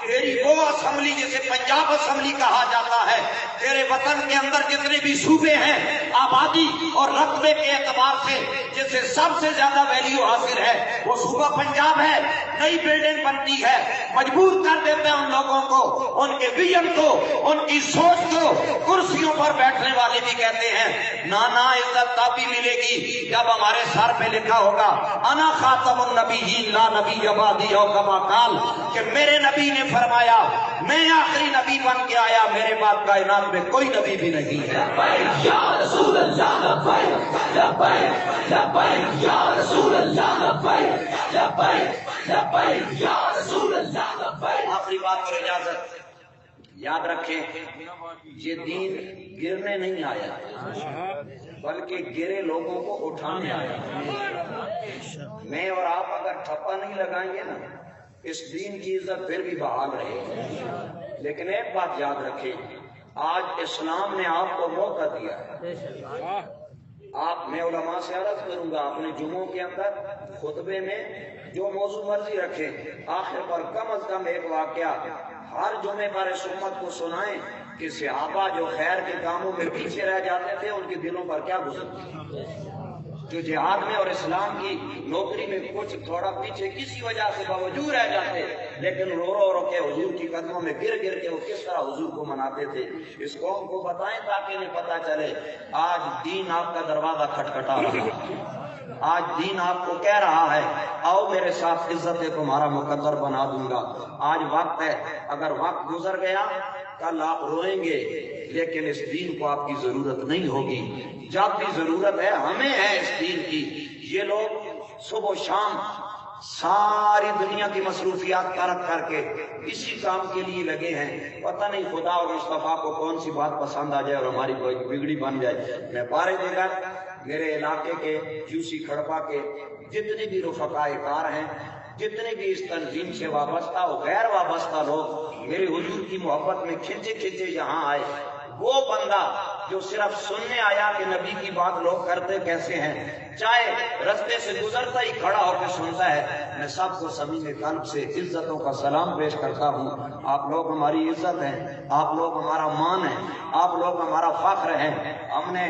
تیری وہ اسمبلی جسے پنجاب اسمبلی کہا جاتا ہے، تیرے وطن کے اندر جتنے بھی صوبے ہیں آبادی اور رقبے کے اعتبار سے جسے سب سے زیادہ ویلیو حاصل ہے وہ صوبہ پنجاب ہے۔ نئی بلڈنگ بنتی ہے، مجبور کر دیتے ہیں ان لوگوں کو، ان کے ویژن کو، ان کی سوچ کو، کرسیوں پر بیٹھنے والے بھی کہتے ہیں نانا عزت تبھی ملے گی جب ہمارے سر پہ لکھا ہوگا انا خاتم النبیین لا نبی بعدی او کما قال، کہ میرے نبی نے فرمایا میں آخری نبی بن کے آیا، میرے بعد کائنات میں کوئی نبی بھی نہیں ہے۔ لبیک یا رسول اللہ لبیک لبیک لبیک یا رسول اللہ لبیک لبیک لبیک یا رسول اللہ لبیک۔ آخری بات اور اجازت، یاد رکھیں یہ دین گرنے نہیں آیا بلکہ گرے لوگوں کو اٹھانے آیا۔ میں اور آپ اگر ٹھپا نہیں لگائیں گے نا اس دین کی عزت پھر بھی بحال رہے گی، لیکن ایک بات یاد رکھیں، آج اسلام نے آپ کو موقع دیا ہے۔ میں علماء سے عرض کروں گا اپنے جمعوں کے اندر خطبے میں جو موضوع مرضی رکھیں، آخر پر کم از کم ایک واقعہ ہر جمعے پر اس امت کو سنائیں کہ صحابہ جو خیر کے کاموں میں پیچھے رہ جاتے تھے ان کے دلوں پر کیا گزرتی، جو جہاد میں اور اسلام کی نوکری میں کچھ تھوڑا پیچھے کسی وجہ سے باوجود رہ جاتے لیکن رو رو رو کے حضور کی قدموں میں گر گر کے وہ کس طرح حضور کو مناتے تھے، اس قوم کو بتائیں تاکہ انہیں پتہ چلے آج دین آپ کا دروازہ کھٹکھٹا رہا ہے، آج دین آپ کو کہہ رہا ہے آؤ میرے ساتھ عزت تمہارا مقدر بنا دوں گا۔ آج وقت ہے، اگر وقت گزر گیا کل آپ روئیں گے لیکن اس دین کو آپ کی ضرورت نہیں ہوگی، جب بھی ضرورت ہے ہمیں ہے اس دین کی۔ یہ لوگ صبح و شام ساری دنیا کی مصروفیات ترک کر کے اسی کام کے لیے لگے ہیں، پتہ نہیں خدا اور مصطفیٰ کو کون سی بات پسند آ جائے اور ہماری کوئی بگڑی بن جائے۔ میں بارے دیگر میرے علاقے کے یوسی کھڑپا کے جتنے بھی رفقائے کار ہیں، جتنے بھی اس تنظیم سے وابستہ اور غیر وابستہ لوگ میرے حضور کی محبت میں کھنچے کھنچے یہاں آئے، وہ بندہ جو صرف سننے آیا کہ نبی کی بات لوگ کرتے کیسے ہیں، چاہے رستے سے گزرتا ہی کھڑا ہو کے سنتا ہے، میں سب کو صمیم قلب سے عزتوں کا سلام پیش کرتا ہوں۔ آپ لوگ ہماری عزت ہیں، آپ لوگ ہمارا مان ہیں، آپ لوگ ہمارا فخر ہیں۔ ہم نے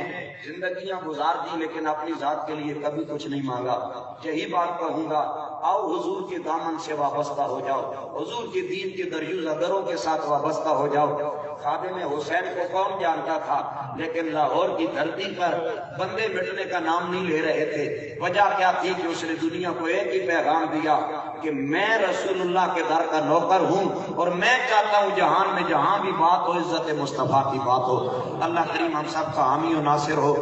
زندگیاں گزار دی لیکن اپنی ذات کے لیے کبھی کچھ نہیں مانگا۔ یہی بات کہوں گا، آؤ حضور کے دامن سے وابستہ ہو جاؤ، حضور کے دین کے دریوزہ دروں کے ساتھ وابستہ ہو جاؤ۔ خادم حسین کو کون جانتا تھا، لیکن لاہور کی دھرتی پر بندے مٹنے کا نام نہیں لے رہے تھے۔ وجہ کیا تھی کہ اس نے دنیا کو ایک ہی پیغام دیا کہ میں رسول اللہ کے در کا نوکر ہوں اور میں چاہتا ہوں جہان میں جہاں بھی بات ہو عزت مصطفیٰ کی بات ہو۔ اللہ کریم ہم سب کا حامی و ناصر ہو۔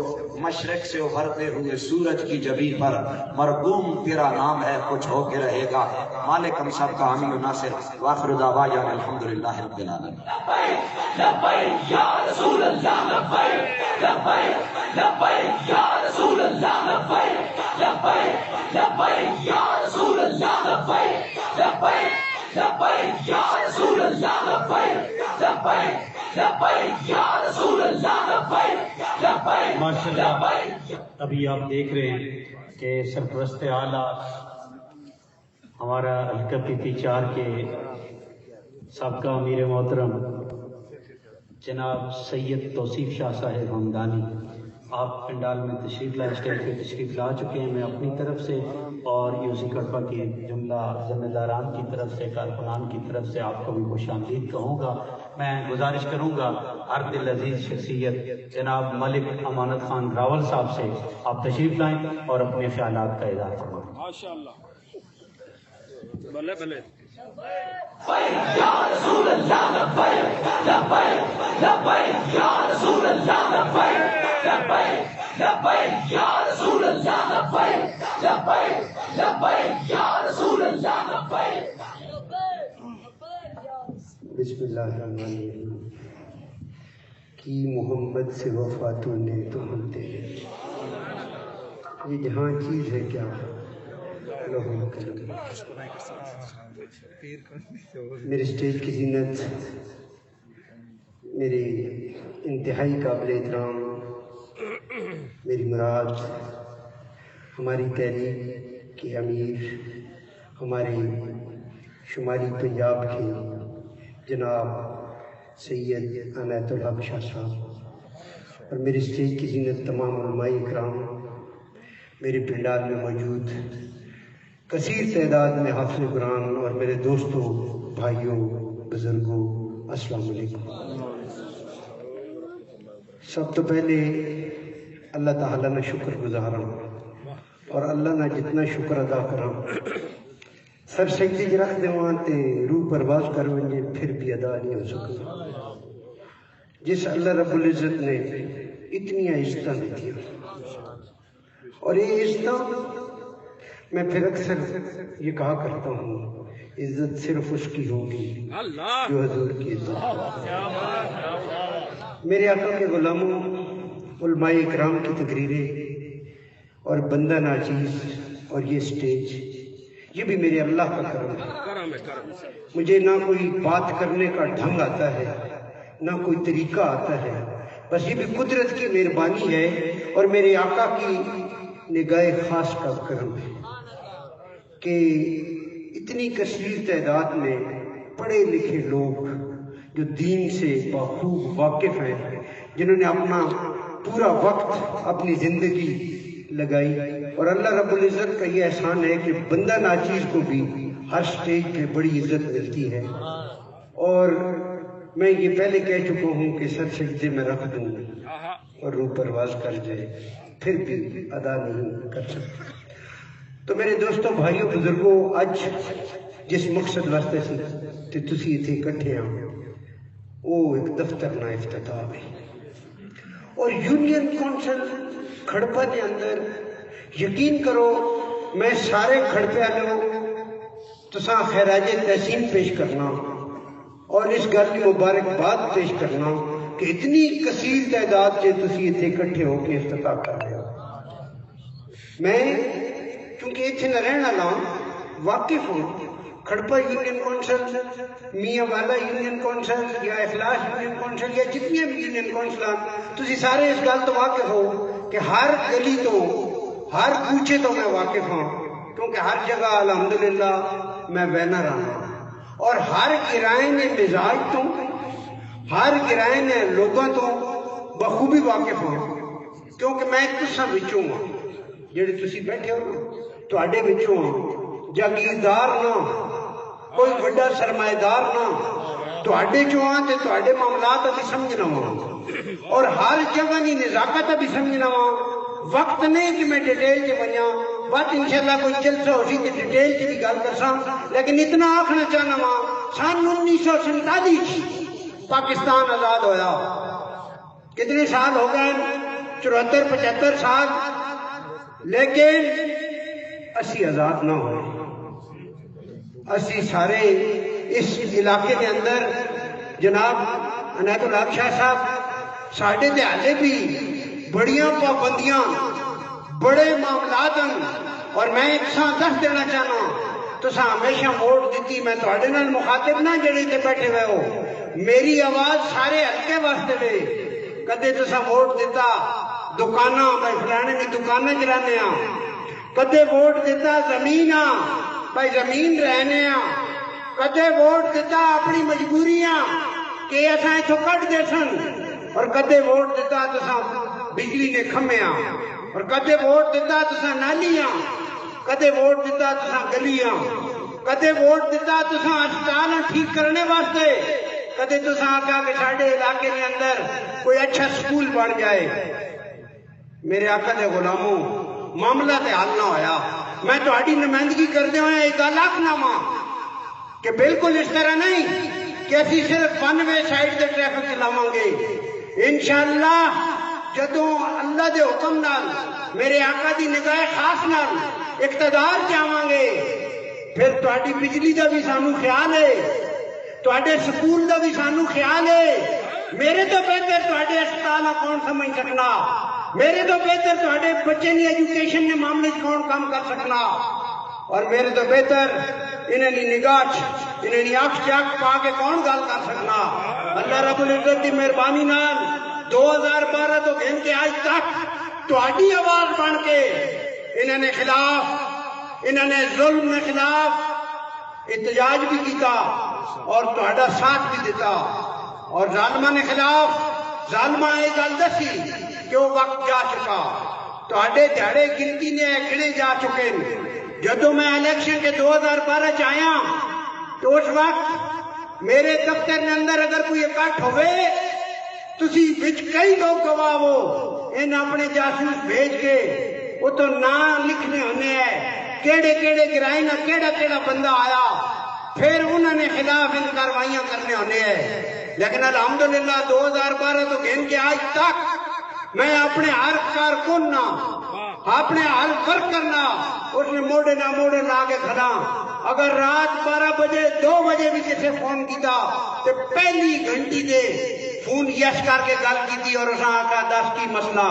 مشرق سے ابھرتے ہوئے سورج کی جبین پر مرگوم تیرا نام ہے، کچھ ہو کے رہے گا۔ مالک ہم سب کا حامی و ناصر۔ وآخر دعوانا الحمدللہ رب العالمین۔ لبیک لبیک یا رسول اللہ لبیک لبیک لبیک یا رسول اللہ لبیک لبیک لبیک یا رسول اللہ لبیک لبیک لبیک یا رسول اللہ لبیک لبیک لبیک یا رسول اللہ لبیک لبیک ماشاءاللہ ابھی آپ دیکھ رہے ہیں کہ سرپرست اعلیٰ ہمارا حلقہ PP4 کے سابقہ امیر محترم جناب سید توصیف شاہ صاحب ہمدانی آپ پنڈال میں تشریف لائے، اسٹیج پہ تشریف لا چکے ہیں۔ میں اپنی طرف سے اور یوسی کڑپا کے جملہ ذمہ داران کی طرف سے، کارکنان کی طرف سے آپ کو بھی خوش آمدید کہوں گا۔ میں گزارش کروں گا ہر دل عزیز شخصیت جناب ملک امانت خان راول صاحب سے آپ تشریف لائیں اور اپنے خیالات کا اظہار فرمائیں. ماشاءاللہ. بھلے بھلے. یا رسول اللہ لبیک لبیک لبیک یا رسول اللہ لبیک لبیک لبیک یا رسول اللہ لبیک لبیک لبیک یا رسول اللہ لبیک. بسم اللہ الرحمن الرحیم. کی محمد سے وفا تو نے تو ہم تیرے، یہ جہاں چیز ہے کیا لوح قلم. میرے اسٹیج کی زینت، میری انتہائی قابل احترام میری مراد، ہماری تحریک کے امیر، ہمارے شمالی پنجاب کے جناب سید عنایت الحق شاہ صاحب، اور میرے اسٹیج کی زینت تمام علماء اکرام، میرے پنڈال میں موجود کثیر تعداد میں حافظ قرآن اور میرے دوستوں، بھائیوں، بزرگوں، السلام علیکم. سب تو پہلے اللہ تعالیٰ نے شکر گزارا، اور اللہ نے جتنا شکر ادا کرا سر سجدے چ رکھ دے تے روح پرواز کر ونجے پھر بھی ادا نہیں ہو سکتا. جس اللہ رب العزت نے اتنی عزتیں دیتی، اور یہ عزتیں میں پھر اکثر یہ کہا کرتا ہوں، عزت صرف اس کی ہوگی جو حضور کی عزت. میرے آقا کے غلاموں، علماء اکرام کی تقریریں اور بندہ ناچیز اور یہ سٹیج، یہ بھی میرے اللہ کا کرم ہے. مجھے نہ کوئی بات کرنے کا ڈھنگ آتا ہے، نہ کوئی طریقہ آتا ہے، بس یہ بھی قدرت کی مہربانی ہے اور میرے آقا کی نگاہ خاص کا کرم ہے کہ اتنی کثیر تعداد میں پڑھے لکھے لوگ جو دین سے بخوب واقف ہیں، جنہوں نے اپنا پورا وقت اپنی زندگی لگائی، اور اللہ رب العزت کا یہ احسان ہے کہ بندہ ناچیز کو بھی ہر سٹیج پہ بڑی عزت ملتی ہے. اور میں یہ پہلے کہہ چکا ہوں کہ سر سجدے میں رکھ دوں اور روح پرواز کر جائے پھر بھی ادا نہیں کر سکتا. تو میرے دوستوں، بھائیوں، بزرگوں، اج جس مقصد واسطے تے تسی اتنے اکٹھے ہو وہ ایک دفتر نہ افتتاح ہے، اور یونین کونسل کھڑپا کے اندر یقین کرو میں سارے کھڑپے والوں تساں خراج تحسین پیش کرنا اور اس گل کی مبارکباد پیش کرنا کہ اتنی کثیر تعداد سے تسی اتنے اکٹھے ہو کے افتتاح کر رہے ہو. میں چونکہ اتنے نہ رہنا لا واقف ہوں، کھڑپا یونین کونسل، میاں والا یونین کونسل یا اخلاص یونین کونسل یا جتنی بھی یونین کونسل تسی سارے اس گل تو واقف ہو کہ ہر گلی تو ہر کوچے تو میں واقف ہوں، کیونکہ ہر جگہ الحمدللہ میں بینر رہا، اور ہر گرائیں مزاج تو ہر گرائیں لوگوں تو بخوبی واقف ہوں، کیونکہ میں تساں وچوں ہوں، جڑے تسی بیٹھے ہو تواڈے وچوں ہوں، جاگیردار نہ کوئی بڑا سرمایہ دار نہ، تواڈے چوں ہاں تے تواڈے معاملات ابھی سمجھنا ہوں، اور ہر جگہ کی نزاکت ابھی سمجھنا ہوں. وقت نہیں کہ میں ڈیٹیل سے بنیا، بات انشاءاللہ کوئی جلسہ ہو سی کہ ڈیٹیل سے بھی گل کرساں، لیکن اتنا آخنا چاہنا ہوں سن 1947 پاکستان آزاد ہویا. کتنے سال ہو گئے؟ 74-75 سال، لیکن اسی آزاد نہ ہوئے. اسی سارے اس علاقے کے اندر جناب عنایت الحق شاہ صاحب ساڑھے دے حالے بھی بڑیاں پابندیاں بڑے معاملات ہیں، اور میں ایک ساتھ دس دینا چاہنا تو ہمیشہ ووٹ دیتی. میں تھوڑے نال مخاطب نہ جڑے تے بیٹھے ہوئے ہو، میری آواز سارے حلقے واسطے دے. کدے تساں ووٹ دیتا دکانہ بھائی فلانے کی دکانیں چلانے ہاں، کدے ووٹ دیتا زمین بھائی زمین رہنے ہاں، کدے ووٹ دیتا اپنی مجبوریاں کہ ایسا اتھو کٹ دے سن، اور کدے ووٹ دیتا تساں بجلی نے کھمے اور کدے ووٹ دیتا تساں نالیاں، کدے ووٹ دیتا تساں گلیاں، کدے ووٹ دیتا تساں اسپتال ٹھیک کرنے واسطے، کدے تو آقا کہ ساڑھے علاقے کے اندر کوئی اچھا سکول بن جائے. میرے آقا دے غلاموں معاملہ تے حل نہ ہویا. میں تہاڈی نمائندگی کردے ہوئے ایک گل آکھنا وا کہ بالکل اس طرح نہیں کہ اسی صرف 92 سائڈ دے ٹریفک چلاواں گے. انشاءاللہ جدوں اللہ دے حکم نال میرے آقا دی نگاہ خاص نال اقتدار چاواں گے پھر تہاڈی بجلی دا بھی سانو خیال ہے, تہاڈے سکول دا بھی سانو خیال ہے. میرے تو بہتر تہاڈے اسپتال کون سمجھ سکنا, میرے تو بہتر تہاڈے بچے دی ایجوکیشن کے معاملے کون کام کر سکنا, اور میرے تو بہتر انہیں نگاہ انہیں آنکھ چاک پا کے کون گل کر سکنا. اللہ رب العزت کی مہربانی نال 2012 تو گھن کے آج تک تہاڈی آواز بن کے انہوں نے خلاف, انہوں نے ظلم کے خلاف احتجاج بھی کیتا اور تہاڈا ساتھ بھی دیتا, اور ظالمہ نے خلاف ظالمہ یہ گل دسی کہ وہ وقت جا چکا, تہاڈے دیہڑے گنتی نے گنے جا چکے. جدو میں الیکشن کے 2012 چ آیا تو اس وقت میرے دفتر کے اندر اگر کوئی اکٹھ ہوئے تسی بچ کئی لوگ گواہ ہو, ان اپنے جاسوس بھیج کے وہ تو نام لکھنے ہونے ہیں کیڑے کیڑے گرائے نہ کیڑا کیڑا بندہ آیا, پھر انہوں نے خلاف ان کاروائیاں کرنے ہونے ہیں. لیکن الحمدللہ 2012 تو گھن کے آج تک میں اپنے ہر کارکن نہ اپنے ہر ورکر نہ اس نے موڑے نہ موڑے لا کے کھڑا. اگر رات 12 بجے 2 بجے بھی کسی فون کیتا تو پہلی گھنٹی دے فون یس کر کے گل کی اور اساں آقا دس کی مسئلہ,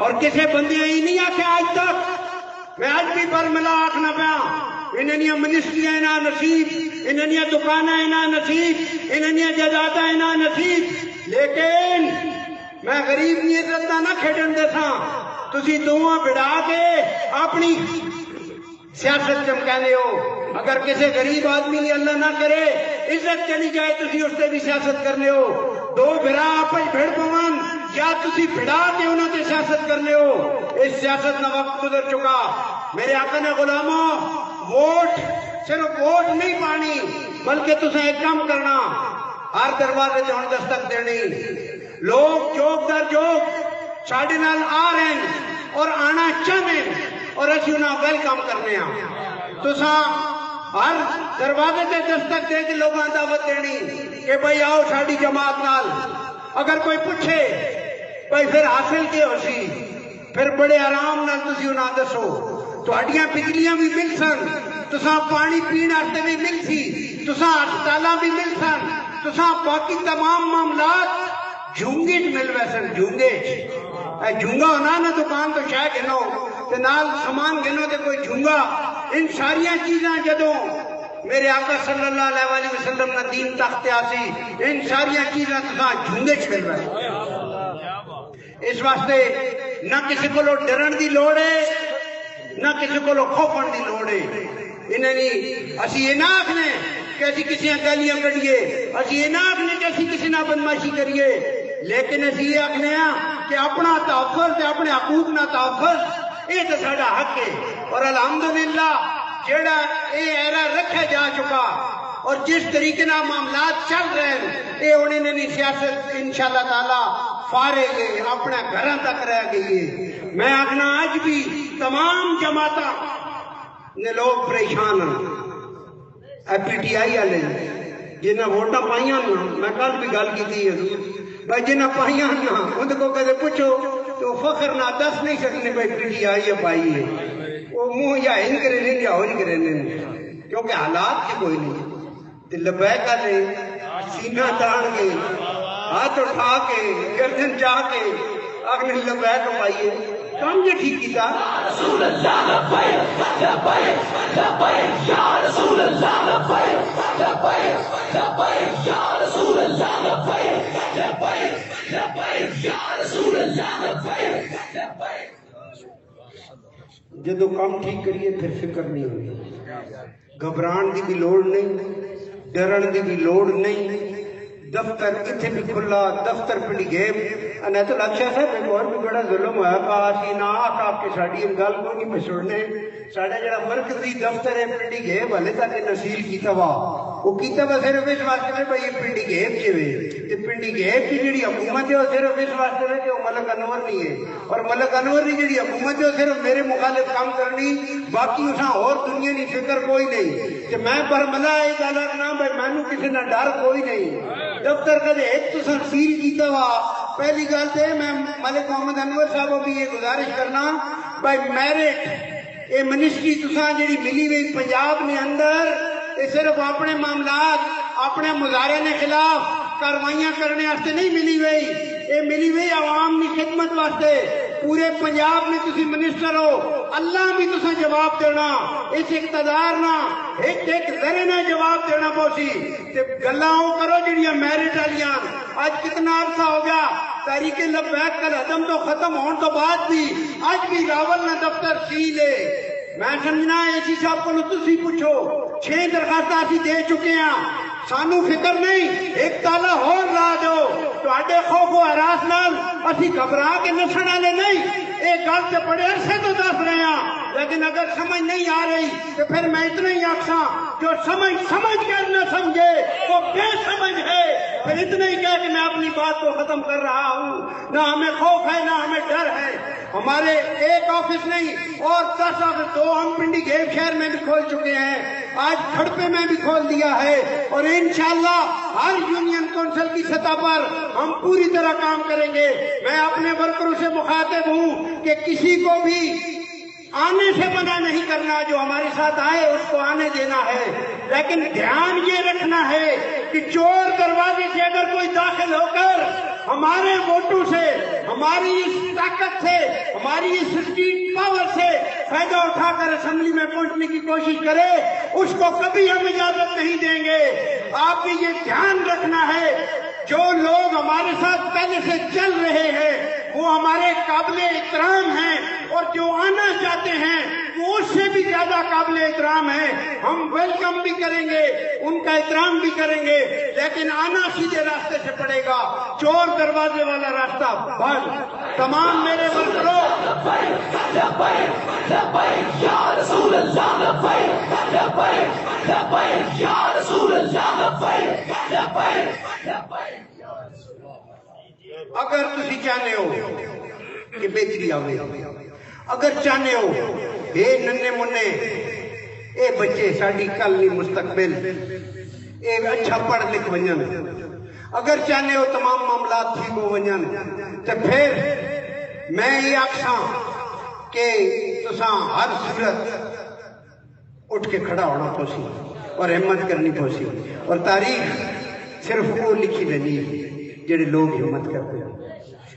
اور کسی بندے ہی نہیں آکھیا آج تک. میں آج بھی برملا آکھنا پیا انہاں منسٹریاں انہاں نصیب, انہاں دکاناں انہاں نصیب, انہاں جائیداداں انہاں نصیب, لیکن میں غریب کی عزت نہ کھیڈن دے ساں. تسی دواں بڑھا کے اپنی سیاست چمکانے ہو. اگر کسی غریب آدمی نے اللہ نہ کرے عزت چلی جائے تسی اس سے بھی سیاست کرنے ہو. دو بھرا آپس بھیڑ پوان یا تسی بڑھا کے انہوں نے سیاست کرنے ہو. اس سیاست کا وقت گزر چکا. میرے آقا نے غلاموں ووٹ صرف ووٹ نہیں پانی بلکہ تسیں ایک کام کرنا, ہر دروازے سے ہن دستک دینی. لوگ چوک در چوک ساڈے نال آ رہے ہیں اور آنا چاہتے ہیں اور اسی انہاں ویلکم کرنے ہیں. تساں ہر دروازے سے دستک دے کے لوگاں دعوت دینی کہ بھائی آؤ ساڈی جماعت نال. اگر کوئی پوچھے بھائی پھر حاصل کی ہو سی, پھر بڑے آرام نال تسی انہاں دسو تہاڈیاں بجلیاں بھی مل سن, تساں پانی پین واسطے بھی مل سی, تساں ہسپتالاں بھی مل سن, تساں باقی تمام معاملات جھونگے مل ویسن. جھونگے جھونگا ہونا نا دکان تو شاہ گنو تے نال سامان گنو تے کوئی جھونگا. ان ساریاں چیزاں جدوں میرے آقا صلی اللہ علیہ وسلم نے دین تخت آسی ان ساریاں چیزاں تساں جھونگے چ مل ویسن. اس واسطے نہ کسی کو ڈرن دی لوڑ ہے نہ کسی کو خوفن دی لوڑ ہے. انہیں اسی یہ نہ آکھنے کہ اسی کسی گالیاں کڑیے, اسی یہ نہ آکھنے کہ اسی کسی نہ بدماشی کریے, لیکن اسی یہ آکھنے کہ اپنا تحفظ تے اپنے حقوق نہ تحفظ یہ تو ساڈا حق ہے. اور الحمدللہ جیڑا یہ ایرا رکھا جا چکا اور جس طریقے نہ معاملات چل رہے ہیں یہ انہیں نہیں سیاست انشاءاللہ تعالی فارغ ہے اپنے گھراں تک رہ گئی ہے. میں آکھنا آج بھی تمام جماعتاں نے لوگ پریشان ہیں. پی ٹی آئی والے جنہیں ووٹاں پائیاں نا, میں کل بھی گل کی بھائی جنہیں پائیاں نا ان کو کدے پوچھو تو فخر نہ دس نہیں سکنے بھائی پی ٹی آئی پائی ہے. وہ منہ یا ہن کرے نہیں یا ہو نہیں کرے نہیں, کیونکہ حالات کی کوئی نہیں. لبیک والے سینہ تان کے ہاتھ اٹھا کے گردن چاہ کے اگلے لبیک پائیے کام یہ ٹھیک کیتا. رسول اللہ لبیک لبیک لبیک یا رسول اللہ لبیک لبیک لبیک یا رسول اللہ لبیک لبیک لبیک یا رسول اللہ لبیک لبیک. جدو کام ٹھیک کریے پھر فکر نہیں ہوئی, گھبران دی بھی لوڑ نہیں, ڈرن دی بھی لوڑ نہیں. دفتر اتنے بھی کھلا, دفتر پڑی گئے انیت الاکشا صاحب ایک اور بھی بڑا ظلم ہوا پاسی نا آپ کے ساڑی ان گل کو نہیں پچھوڑنے ساڑا جڑا مرکزی دفتر ہے پنڈی گھیب والے تک نصیل کیتا وا وہ کیتا وا صرف اس واسطے میں بھائی پنڈی گھیب کے وے تے پنڈی گھیب کی جڑی حکومت ہے وہ صرف اس واسطے میں کہ وہ ملک انور نہیں ہے اور ملک انور کی جڑی حکومت ہے وہ صرف میرے مخالف کام کرنی باقی اساں اور دنیا نہیں فکر کوئی نہیں کہ میں برملا ایک الگ نام بھائی مینو کسی نہ ڈر کوئی نہیں دفتر کا ایک تو سر سیل کیتا وا پہلی گل تے میں ملک محمد انور صاحب کو بھی یہ گزارش کرنا بھائی میرٹ یہ منسٹری تساں جڑی ملی ہوئی پنجاب نے اندر یہ صرف اپنے معاملات اپنے مظاہرے کے خلاف کاروائیاں کرنے واسطے نہیں ملی ہوئی یہ ملی ہوئی عوام کی خدمت واسطے پورے پنجاب میں تسی منسٹر ہو اللہ بھی تساں جواب دینا اس اقتدار نہ ایک ذرے نہ جواب دینا پوسی تے گلاں او کرو جڑیاں میرٹ والیاں آج کتنا عرصہ ہو گیا تحریک لبیک کا عدم تو ختم ہونے تو بعد بھی آج بھی راول نہ دفتر سیل ہے میں سمجھنا اے سی صاحب کو تسی پوچھو 6 درخواستاں اسی دے چکے ہیں سانو فکر نہیں ایک تالا اور لا دو تواڈے خوف و ہراس نال اسی گھبرا کے نسن والے نہیں ایک گل سے بڑے عرصے تو دس رہے ہیں لیکن اگر سمجھ نہیں آ رہی تو پھر میں اتنا ہی آکھاں جو سمجھ کر نہ سمجھے وہ بے سمجھ ہے پھر اتنا ہی کہہ کہ میں اپنی بات کو ختم کر رہا ہوں نہ ہمیں خوف ہے نہ ہمیں ڈر ہے ہمارے ایک آفس نہیں اور 10 آفس 2 ہم پنڈی گھیب شہر میں بھی کھول چکے ہیں آج کھڑپے میں بھی کھول دیا ہے اور انشاءاللہ ہر یونین کونسل کی سطح پر ہم پوری طرح کام کریں گے میں اپنے ورکروں سے مخاطب ہوں کہ کسی کو بھی آنے سے منع نہیں کرنا جو ہمارے ساتھ آئے اس کو آنے دینا ہے لیکن دھیان یہ رکھنا ہے کہ چور دروازے سے اگر کوئی داخل ہو کر ہمارے ووٹوں سے ہماری اس طاقت سے ہماری اس اسٹریٹ پاور سے فائدہ اٹھا کر اسمبلی میں پہنچنے کی کوشش کرے اس کو کبھی ہم اجازت نہیں دیں گے آپ کو یہ دھیان رکھنا ہے جو لوگ ہمارے ساتھ پہلے سے چل رہے ہیں وہ ہمارے قابل احترام ہیں اور جو آنا چاہتے ہیں وہ اس سے بھی زیادہ قابل احترام ہیں ہم ویلکم بھی کریں گے ان کا احترام بھی کریں گے لیکن آنا سیدھے راستے سے پڑے گا چور دروازے والا راستہ بند تمام میرے ورکروں اگر تسی چاہنے ہو کہ بہتری آوے اگر چاہنے ہو اے ننے منے اے بچے ساڑی کل نہیں مستقبل اے اچھا پڑھ لکھ ونجن اگر چاہنے ہو تمام معاملات ٹھیک ہو ونجن تو پھر میں یہ آکھاں کہ تساں ہر صورت اٹھ کے کھڑا ہونا پوسی اور ہمت کرنی پوسی اور تاریخ صرف وہ لکھی رہنی جڑے لوگ ہمت کرتے ہیں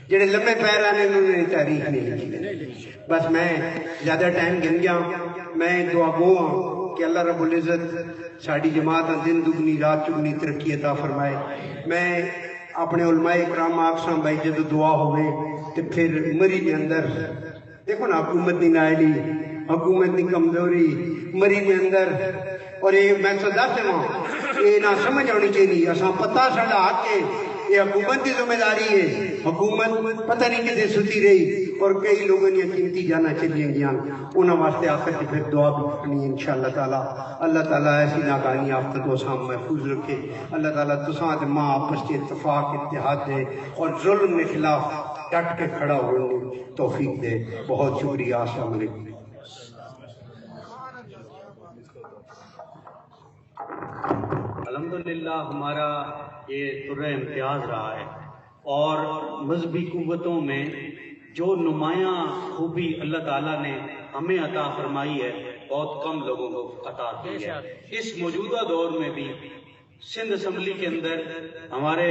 جڑے لمبے پیر آنے انہوں نے تاریخ نہیں لکھی بس میں زیادہ ٹائم گن گیا میں دعا گو ہوں کہ اللہ رب العزت ساڑی جماعت دن دگنی رات چگنی ترقی عطا فرمائے میں اپنے علماء اکرام آکساں بھائی جدو دعا ہوئے تو پھر مری کے اندر دیکھو نا حکومت نہیں نائلی حکومت نہیں کمزوری مری کے اندر اور یہ میں سدا سے وہاں یہ نہ سمجھ ہونی چاہیے اساں پتہ سڑا کے یہ حکومت کی ذمہ داری ہے حکومت پتہ نہیں کتنے ستی رہی اور کئی لوگوں نے قیمتی جانا چلیں گیا انہوں واسطے آخر کی پھر دعا بھی کرنی ہے انشاءاللہ تعالیٰ اللہ تعالیٰ ایسی ناکانی آفتہ تو سام محفوظ رکھے اللہ تعالیٰ تساں ماں آپس کے اتفاق اتحاد دے اور ظلم کے خلاف ڈٹ کے کھڑا ہونے توفیق دے بہت شکریہ السلام علیکم الحمدللہ ہمارا یہ سورہ امتیاز رہا ہے اور مذہبی قوتوں میں جو نمایاں خوبی اللہ تعالیٰ نے ہمیں عطا فرمائی ہے بہت کم لوگوں کو عطا کی ہے اس موجودہ دور میں بھی سندھ اسمبلی کے اندر ہمارے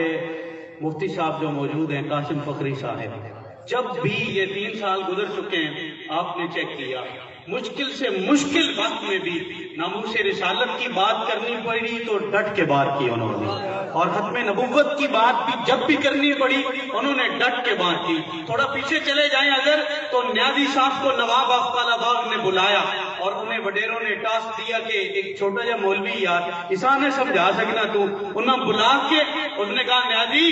مفتی صاحب جو موجود ہیں قاسم فخری صاحب جب بھی یہ 3 سال گزر چکے ہیں آپ نے چیک کیا مشکل سے مشکل وقت میں بھی ناموس رسالت کی بات کرنی پڑی تو ڈٹ کے بات کی انہوں نے اور ختم نبوت کی بات بھی جب بھی کرنی پڑی انہوں نے ڈٹ کے بات کی تھوڑا پیچھے چلے جائیں اگر تو نیازی صاحب کو نواب آفتاب آباد نے بلایا اور انہیں وڈیروں نے ٹاسک دیا کہ ایک چھوٹا جا مولوی یار اساں نے سمجھا سکنا تو انہوں بلا کے انہوں نے کہا نیازی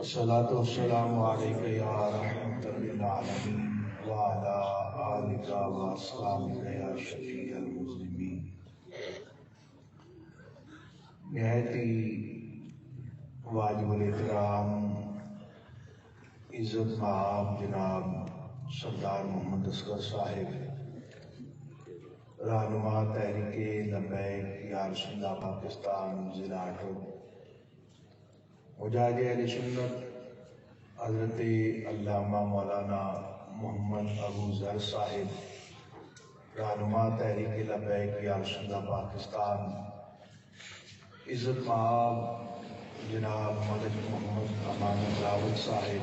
الصلاة والسلام علیک یا رحمت للعالمین وعلی آلک واصحابک یا شفیع المذنبین۔ نہایت ہی واجب الاحترام عزت مآب جناب سردار محمد اصغر صاحب، رہنما تحریک لبیک یا رسول اللہ پاکستان ضلع اٹک، مجاہد اہل سنت حضرت علامہ مولانا محمد ابو ذر صاحب، رہنما تحریک لبیک یا رسول اللہ پاکستان، عزت مآب جناب ملک محمد امان راوت صاحب،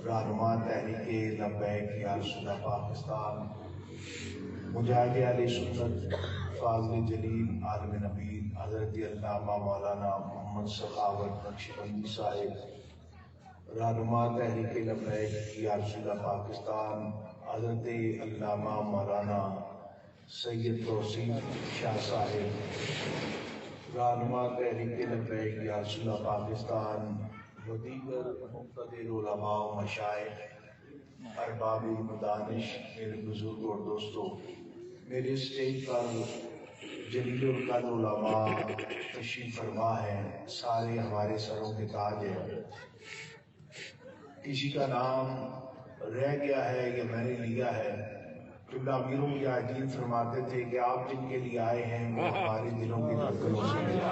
رہنما تحریک لبیک یا رسول اللہ پاکستان، مجاہد اہل سنت فاضل جلیل عالم نبیل حضرت علامہ مولانا محمد سخاوت نقشبندی صاحب، رہنما تحریک لبیک یا رسول اللہ پاکستان، حضرت علامہ مولانا سید توصیف شاہ صاحب، رہنما تحریک لبیک یا رسول اللہ پاکستان، و دیگر مقتدر علماء و مشائخ، ارباب مدانش، میرے بزرگ اور دوستو، میرے اسٹیج پر جلیل القدر علماء تشریف فرما ہیں، سارے ہمارے سروں کے تاج ہیں۔ کسی کا نام رہ گیا ہے یا میں نے لیا ہے، قبلہ امیر المجاہدین فرماتے تھے کہ آپ جن کے لیے آئے ہیں وہ ہمارے دلوں کی دھڑکنوں سے ملا۔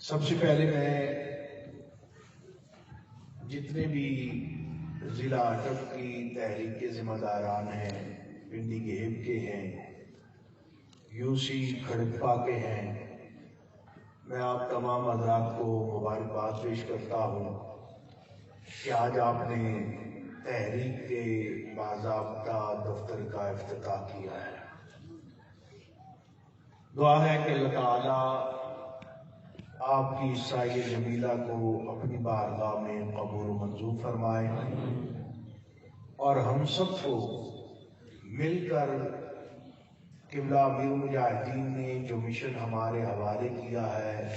سب سے پہلے میں جتنے بھی ضلع اٹک کی تحریک کے ذمہ داران ہیں، پنڈی گیب کے ہیں، یوسی کھڑکپا کے ہیں، میں آپ تمام حضرات کو مبارکباد پیش کرتا ہوں کہ آج آپ نے تحریک کے باضابطہ دفتر کا افتتاح کیا ہے۔ دعا ہے کہ اللہ تعالیٰ آپ کی سایہ جمیلہ کو اپنی بارگاہ میں قبول و منظور فرمائے، اور ہم سب کو مل کر قبلہ امیر المجاہدین نے جو مشن ہمارے حوالے کیا ہے،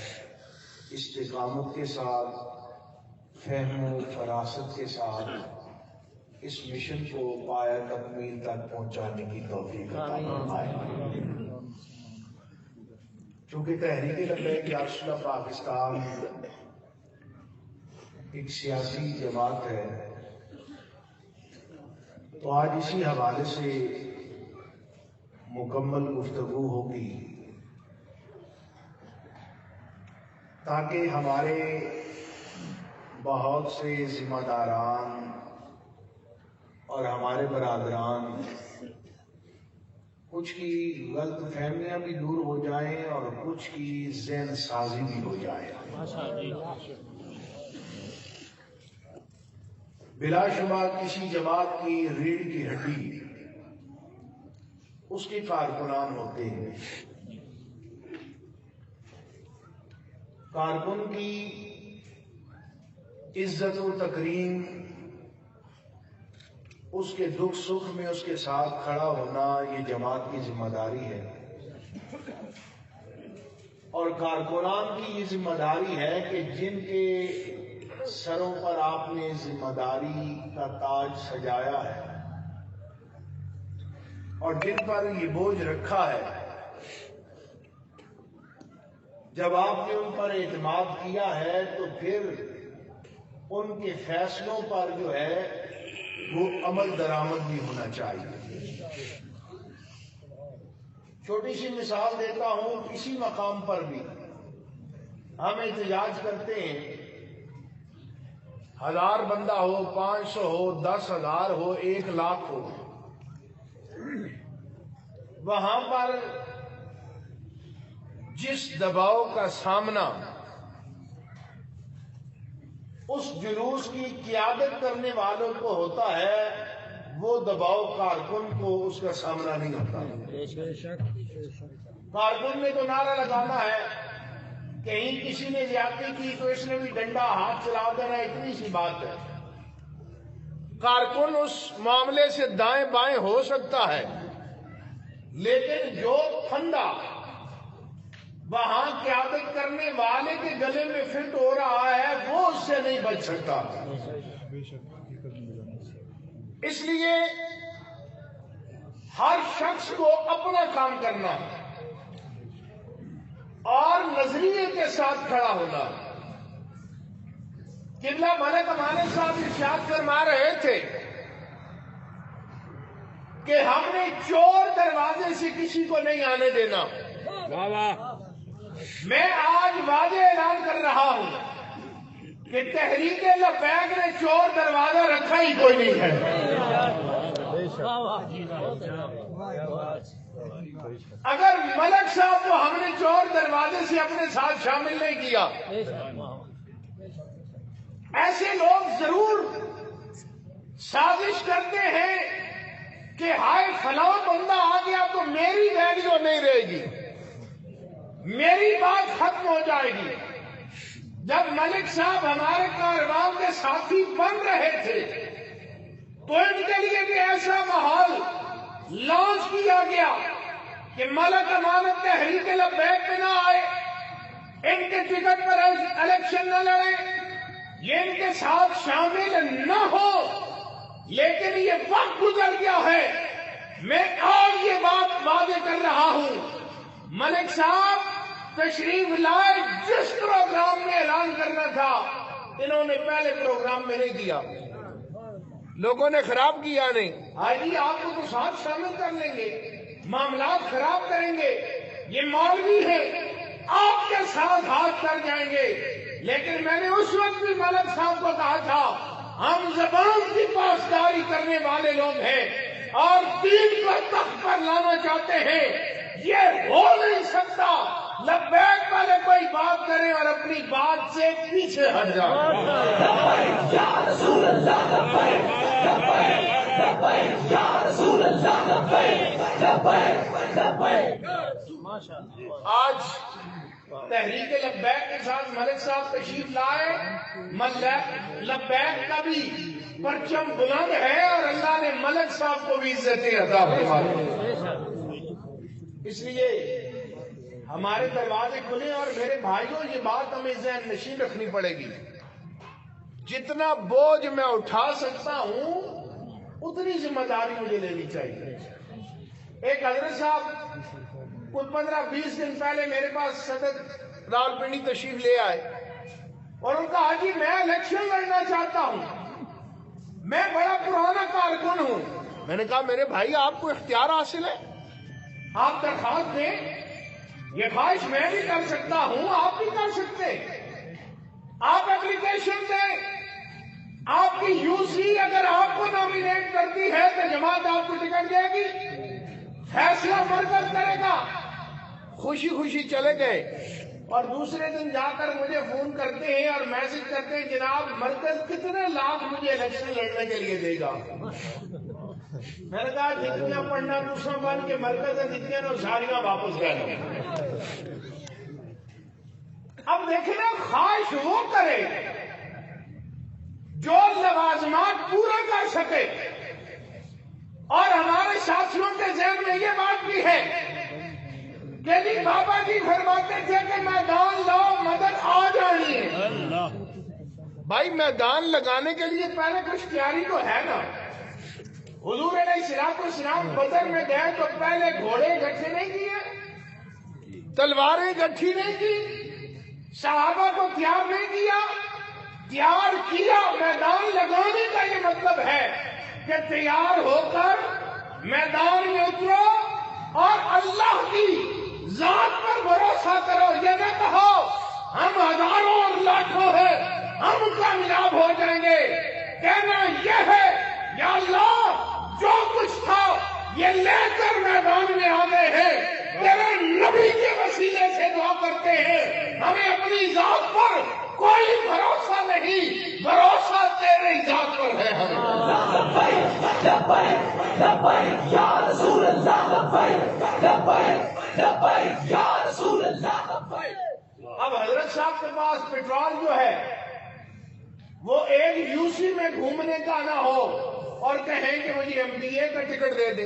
استقامت کے ساتھ، فہم و فراست کے ساتھ اس مشن کو پایہ تکمیل تک پہنچانے کی توفیق عطا فرمائے۔ چونکہ تحریک لبیک یا رسول اللہ پاکستان ایک سیاسی جماعت ہے، تو آج اسی حوالے سے مکمل گفتگو ہوگی تاکہ ہمارے بہت سے ذمہ داران اور ہمارے برادران کچھ کی غلط فہمیاں بھی دور ہو جائیں اور کچھ کی ذہن سازی بھی ہو جائے۔ بلا شبہ کسی جماعت کی ریڑھ کی ہڈی اس کے کارکنان ہوتے ہیں۔ کارکن کی عزت و تکریم، اس کے دکھ سکھ میں اس کے ساتھ کھڑا ہونا، یہ جماعت کی ذمہ داری ہے، اور کارکنان کی یہ ذمہ داری ہے کہ جن کے سروں پر آپ نے ذمہ داری کا تاج سجایا ہے اور جن پر یہ بوجھ رکھا ہے، جب آپ نے ان پر اعتماد کیا ہے تو پھر ان کے فیصلوں پر جو ہے وہ عمل درآمد بھی ہونا چاہیے۔ چھوٹی سی مثال دیتا ہوں، کسی مقام پر بھی ہم احتجاج کرتے ہیں، 1000 بندہ ہو، 500 ہو، 10,000 ہو، 1 لاکھ ہو، وہاں پر جس دباؤ کا سامنا اس جلوس کی قیادت کرنے والوں کو ہوتا ہے، وہ دباؤ کارکن کو اس کا سامنا نہیں ہوتا۔ کارکن نے تو نعرہ لگانا ہے، کہیں کسی نے زیادتی کی تو اس نے بھی ڈنڈا ہاتھ چلا دینا، اتنی سی بات ہے۔ کارکن اس معاملے سے دائیں بائیں ہو سکتا ہے، لیکن جو پھندا وہاں قیادت کرنے والے کے گلے میں فٹ ہو رہا ہے، وہ اس سے نہیں بچ سکتا۔ اس لیے ہر شخص کو اپنا کام کرنا اور نظریے کے ساتھ کھڑا ہونا۔ قبلہ ملک امانے صاحب ارشاد فرما رہے تھے کہ ہم نے چور دروازے سے کسی کو نہیں آنے دینا۔ میں آج واضح اعلان کر رہا ہوں کہ تحریک لبیک نے چور دروازہ رکھا ہی کوئی نہیں ہے۔ اگر ملک صاحب کو ہم نے چور دروازے سے اپنے ساتھ شامل نہیں کیا، ایسے لوگ ضرور سازش کرتے ہیں کہ ہائے فلاں بندہ آ گیا تو میری ویلیو نہیں رہے گی، میری بات ختم ہو جائے گی۔ جب ملک صاحب ہمارے کاروان کے ساتھی بن رہے تھے تو ان کے لیے بھی ایسا ماحول لانچ کیا گیا کہ ملک امانت تحریک لبیک میں نہ آئے، ان کے ٹکٹ پر الیکشن نہ لڑے، یہ ان کے ساتھ شامل نہ ہو۔ لیکن یہ وقت گزر گیا ہے، میں آج یہ بات واضح کر رہا ہوں، ملک صاحب تشریف لائے، جس پروگرام میں اعلان کرنا تھا انہوں نے پہلے پروگرام میں نہیں کیا، لوگوں نے خراب کیا نہیں۔ آج آپ کو تو ساتھ شامل کر لیں گے، معاملات خراب کریں گے، یہ مولوی ہے، آپ کے ساتھ ہاتھ کر جائیں گے۔ لیکن میں نے اس وقت بھی ملک صاحب کو کہا تھا ہم زبان کی پاسداری کرنے والے لوگ ہیں اور دین کو تخت پر لانا چاہتے ہیں، یہ ہو نہیں سکتا۔ لبیک والے کوئی بات کریں اور اپنی بات سے پیچھے ہٹ جائیں۔ یا رسول اللہ لبیک لبیک لبیک یا رسول اللہ لبیک لبیک لبیک۔ آج تحریک لبیک کے ساتھ ملک صاحب تشریف لائے، لبیک کا بھی پرچم بلند ہے اور اللہ نے ملک صاحب کو بھی عزتیں عطا فرمائی۔ اس لیے ہمارے دروازے کھلے، اور میرے بھائیوں یہ بات ہمیں ذہن نشین رکھنی پڑے گی، جتنا بوجھ میں اٹھا سکتا ہوں اتنی ذمہ داری مجھے لینی چاہیے۔ ایک حضرت صاحب کچھ 15-20 دن پہلے میرے پاس صدر راولپنڈی تشریف لے آئے اور ان کا حاجی میں الیکشن لڑنا چاہتا ہوں، میں بڑا پرانا کارکن ہوں۔ میں نے کہا میرے بھائی آپ کو اختیار حاصل ہے، آپ درخواست دیں، یہ خواہش میں بھی کر سکتا ہوں، آپ بھی کر سکتے، آپ اپلیکیشن دیں، آپ کی یو سی اگر آپ کو نامینیٹ کرتی ہے تو جماعت آپ کو ٹکٹ دے گی، فیصلہ مرکز کرے گا۔ خوشی خوشی چلے گئے اور دوسرے دن جا کر مجھے فون کرتے ہیں اور میسج کرتے ہیں جناب مرکز کتنے لاکھ مجھے الیکشن لڑنے کے لیے دے گا۔ میں نے کہا جتنا پڑھنا دوسرا بن کے مرکز ہے جتنے نو ساریاں واپس کر لیں۔ اب دیکھنا خواہش وہ کرے جو لوازمات پورے کر سکے، اور ہمارے ساتھیوں کے ذہن میں یہ بات بھی ہے کہ جی بابا جی فرماتے تھے کہ میدان لاؤ مدد آ جانی ہے۔ بھائی میدان لگانے کے لیے پہلے کچھ تیاری تو ہے نا۔ حضور علیہ الصلوۃ والسلام بدر میں گئے تو پہلے گھوڑے اکٹھے نہیں کیے، تلواریں اکٹھی نہیں کی، صحابہ کو تیار نہیں کیا، تیار کیا۔ میدان لگانے کا یہ مطلب ہے کہ تیار ہو کر میدان میں اترو اور اللہ کی ذات پر بھروسہ کرو۔ یہ نہ کہو ہم ہزاروں اور لاکھوں ہیں، ہم کامیاب ہو جائیں گے۔ کہنا یہ ہے یا اللہ جو کچھ تھا یہ لے کر میدان میں آ گئے ہیں، تیرے نبی کے وسیلے سے دعا کرتے ہیں، ہمیں اپنی ذات پر کوئی بھروسہ نہیں، بھروسہ تیرے ذات پر ہے۔ لبیک لبیک لبیک یا رسول اللہ لبیک لبیک لبیک یا رسول اللہ لبیک۔ اب حضرت صاحب کے پاس پیٹرول جو ہے وہ ایک یو سی میں گھومنے کا نہ ہو اور کہیں کہ مجھے MBA کا ٹکٹ دے دے۔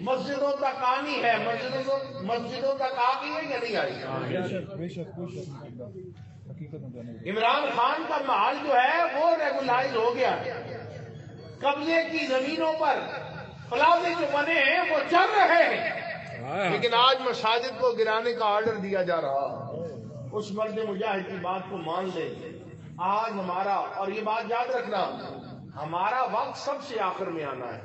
مسجدوں تک آنی ہے، مسجدوں تک آ گئی ہے یا نہیں آئی؟ عمران خان کا محل جو ہے وہ ریگولائز ہو گیا، قبضے کی زمینوں پر پلازے جو بنے ہیں وہ چل رہے ہیں، لیکن آج مساجد کو گرانے کا آرڈر دیا جا رہا ہے۔ اس مرد مجاہد کی بات کو مان لے، آج ہمارا، اور یہ بات یاد رکھنا، ہمارا وقت سب سے آخر میں آنا ہے،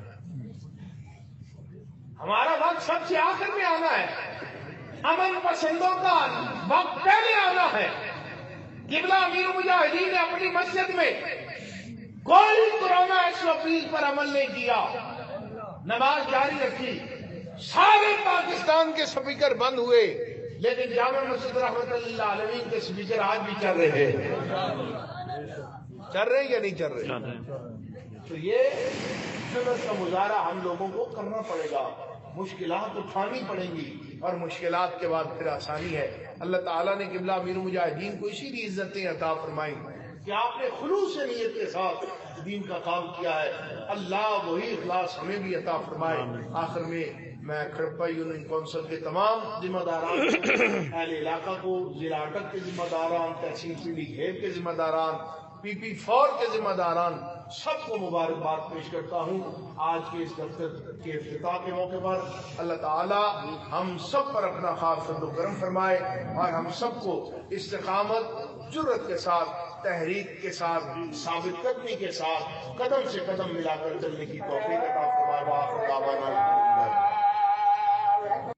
ہمارا وقت سب سے آخر میں آنا ہے، امن پسندوں کا وقت پہلے آنا ہے۔ قبلہ امیر مجاہدین نے اپنی مسجد میں کوئی کورونا SOP پر عمل نہیں کیا، نماز جاری رکھی، سارے پاکستان کے سپیکر بند ہوئے، لیکن جامع مسجد رحمت اللہ عالمین کے سپیکر آج بھی چل رہے ہیں، چل رہے ہیں یا نہیں چل رہے؟ تو یہ سنت کا مظاہرہ ہم لوگوں کو کرنا پڑے گا، مشکلات اٹھانی پڑیں گی، اور مشکلات کے بعد پھر آسانی ہے۔ اللہ تعالیٰ نے قبلہ امیر المجاہدین کو اسی لیے عزتیں عطا فرمائی کہ آپ نے خلوص نیت کے ساتھ دین کا کام کیا ہے۔ اللہ وہی اخلاص ہمیں بھی عطا فرمائے۔ آخر میں کھڑپا یونین کونسل کے تمام ذمہ داران، اہل علاقہ کو، ضلع اٹک کے ذمہ داران، تحصیل پنڈی گھیب کے ذمہ داران، PP4 کے ذمہ داران، سب کو مبارکباد پیش کرتا ہوں آج کے اس دفتر کے افتتاح کے موقع پر۔ اللہ تعالی ہم سب پر اپنا خاص فضل و کرم فرمائے، اور ہم سب کو استقامت، جرأت کے ساتھ، تحریک کے ساتھ، ثابت قدمی کے ساتھ قدم سے قدم ملا کر چلنے کی توفیق عطا فرمائے۔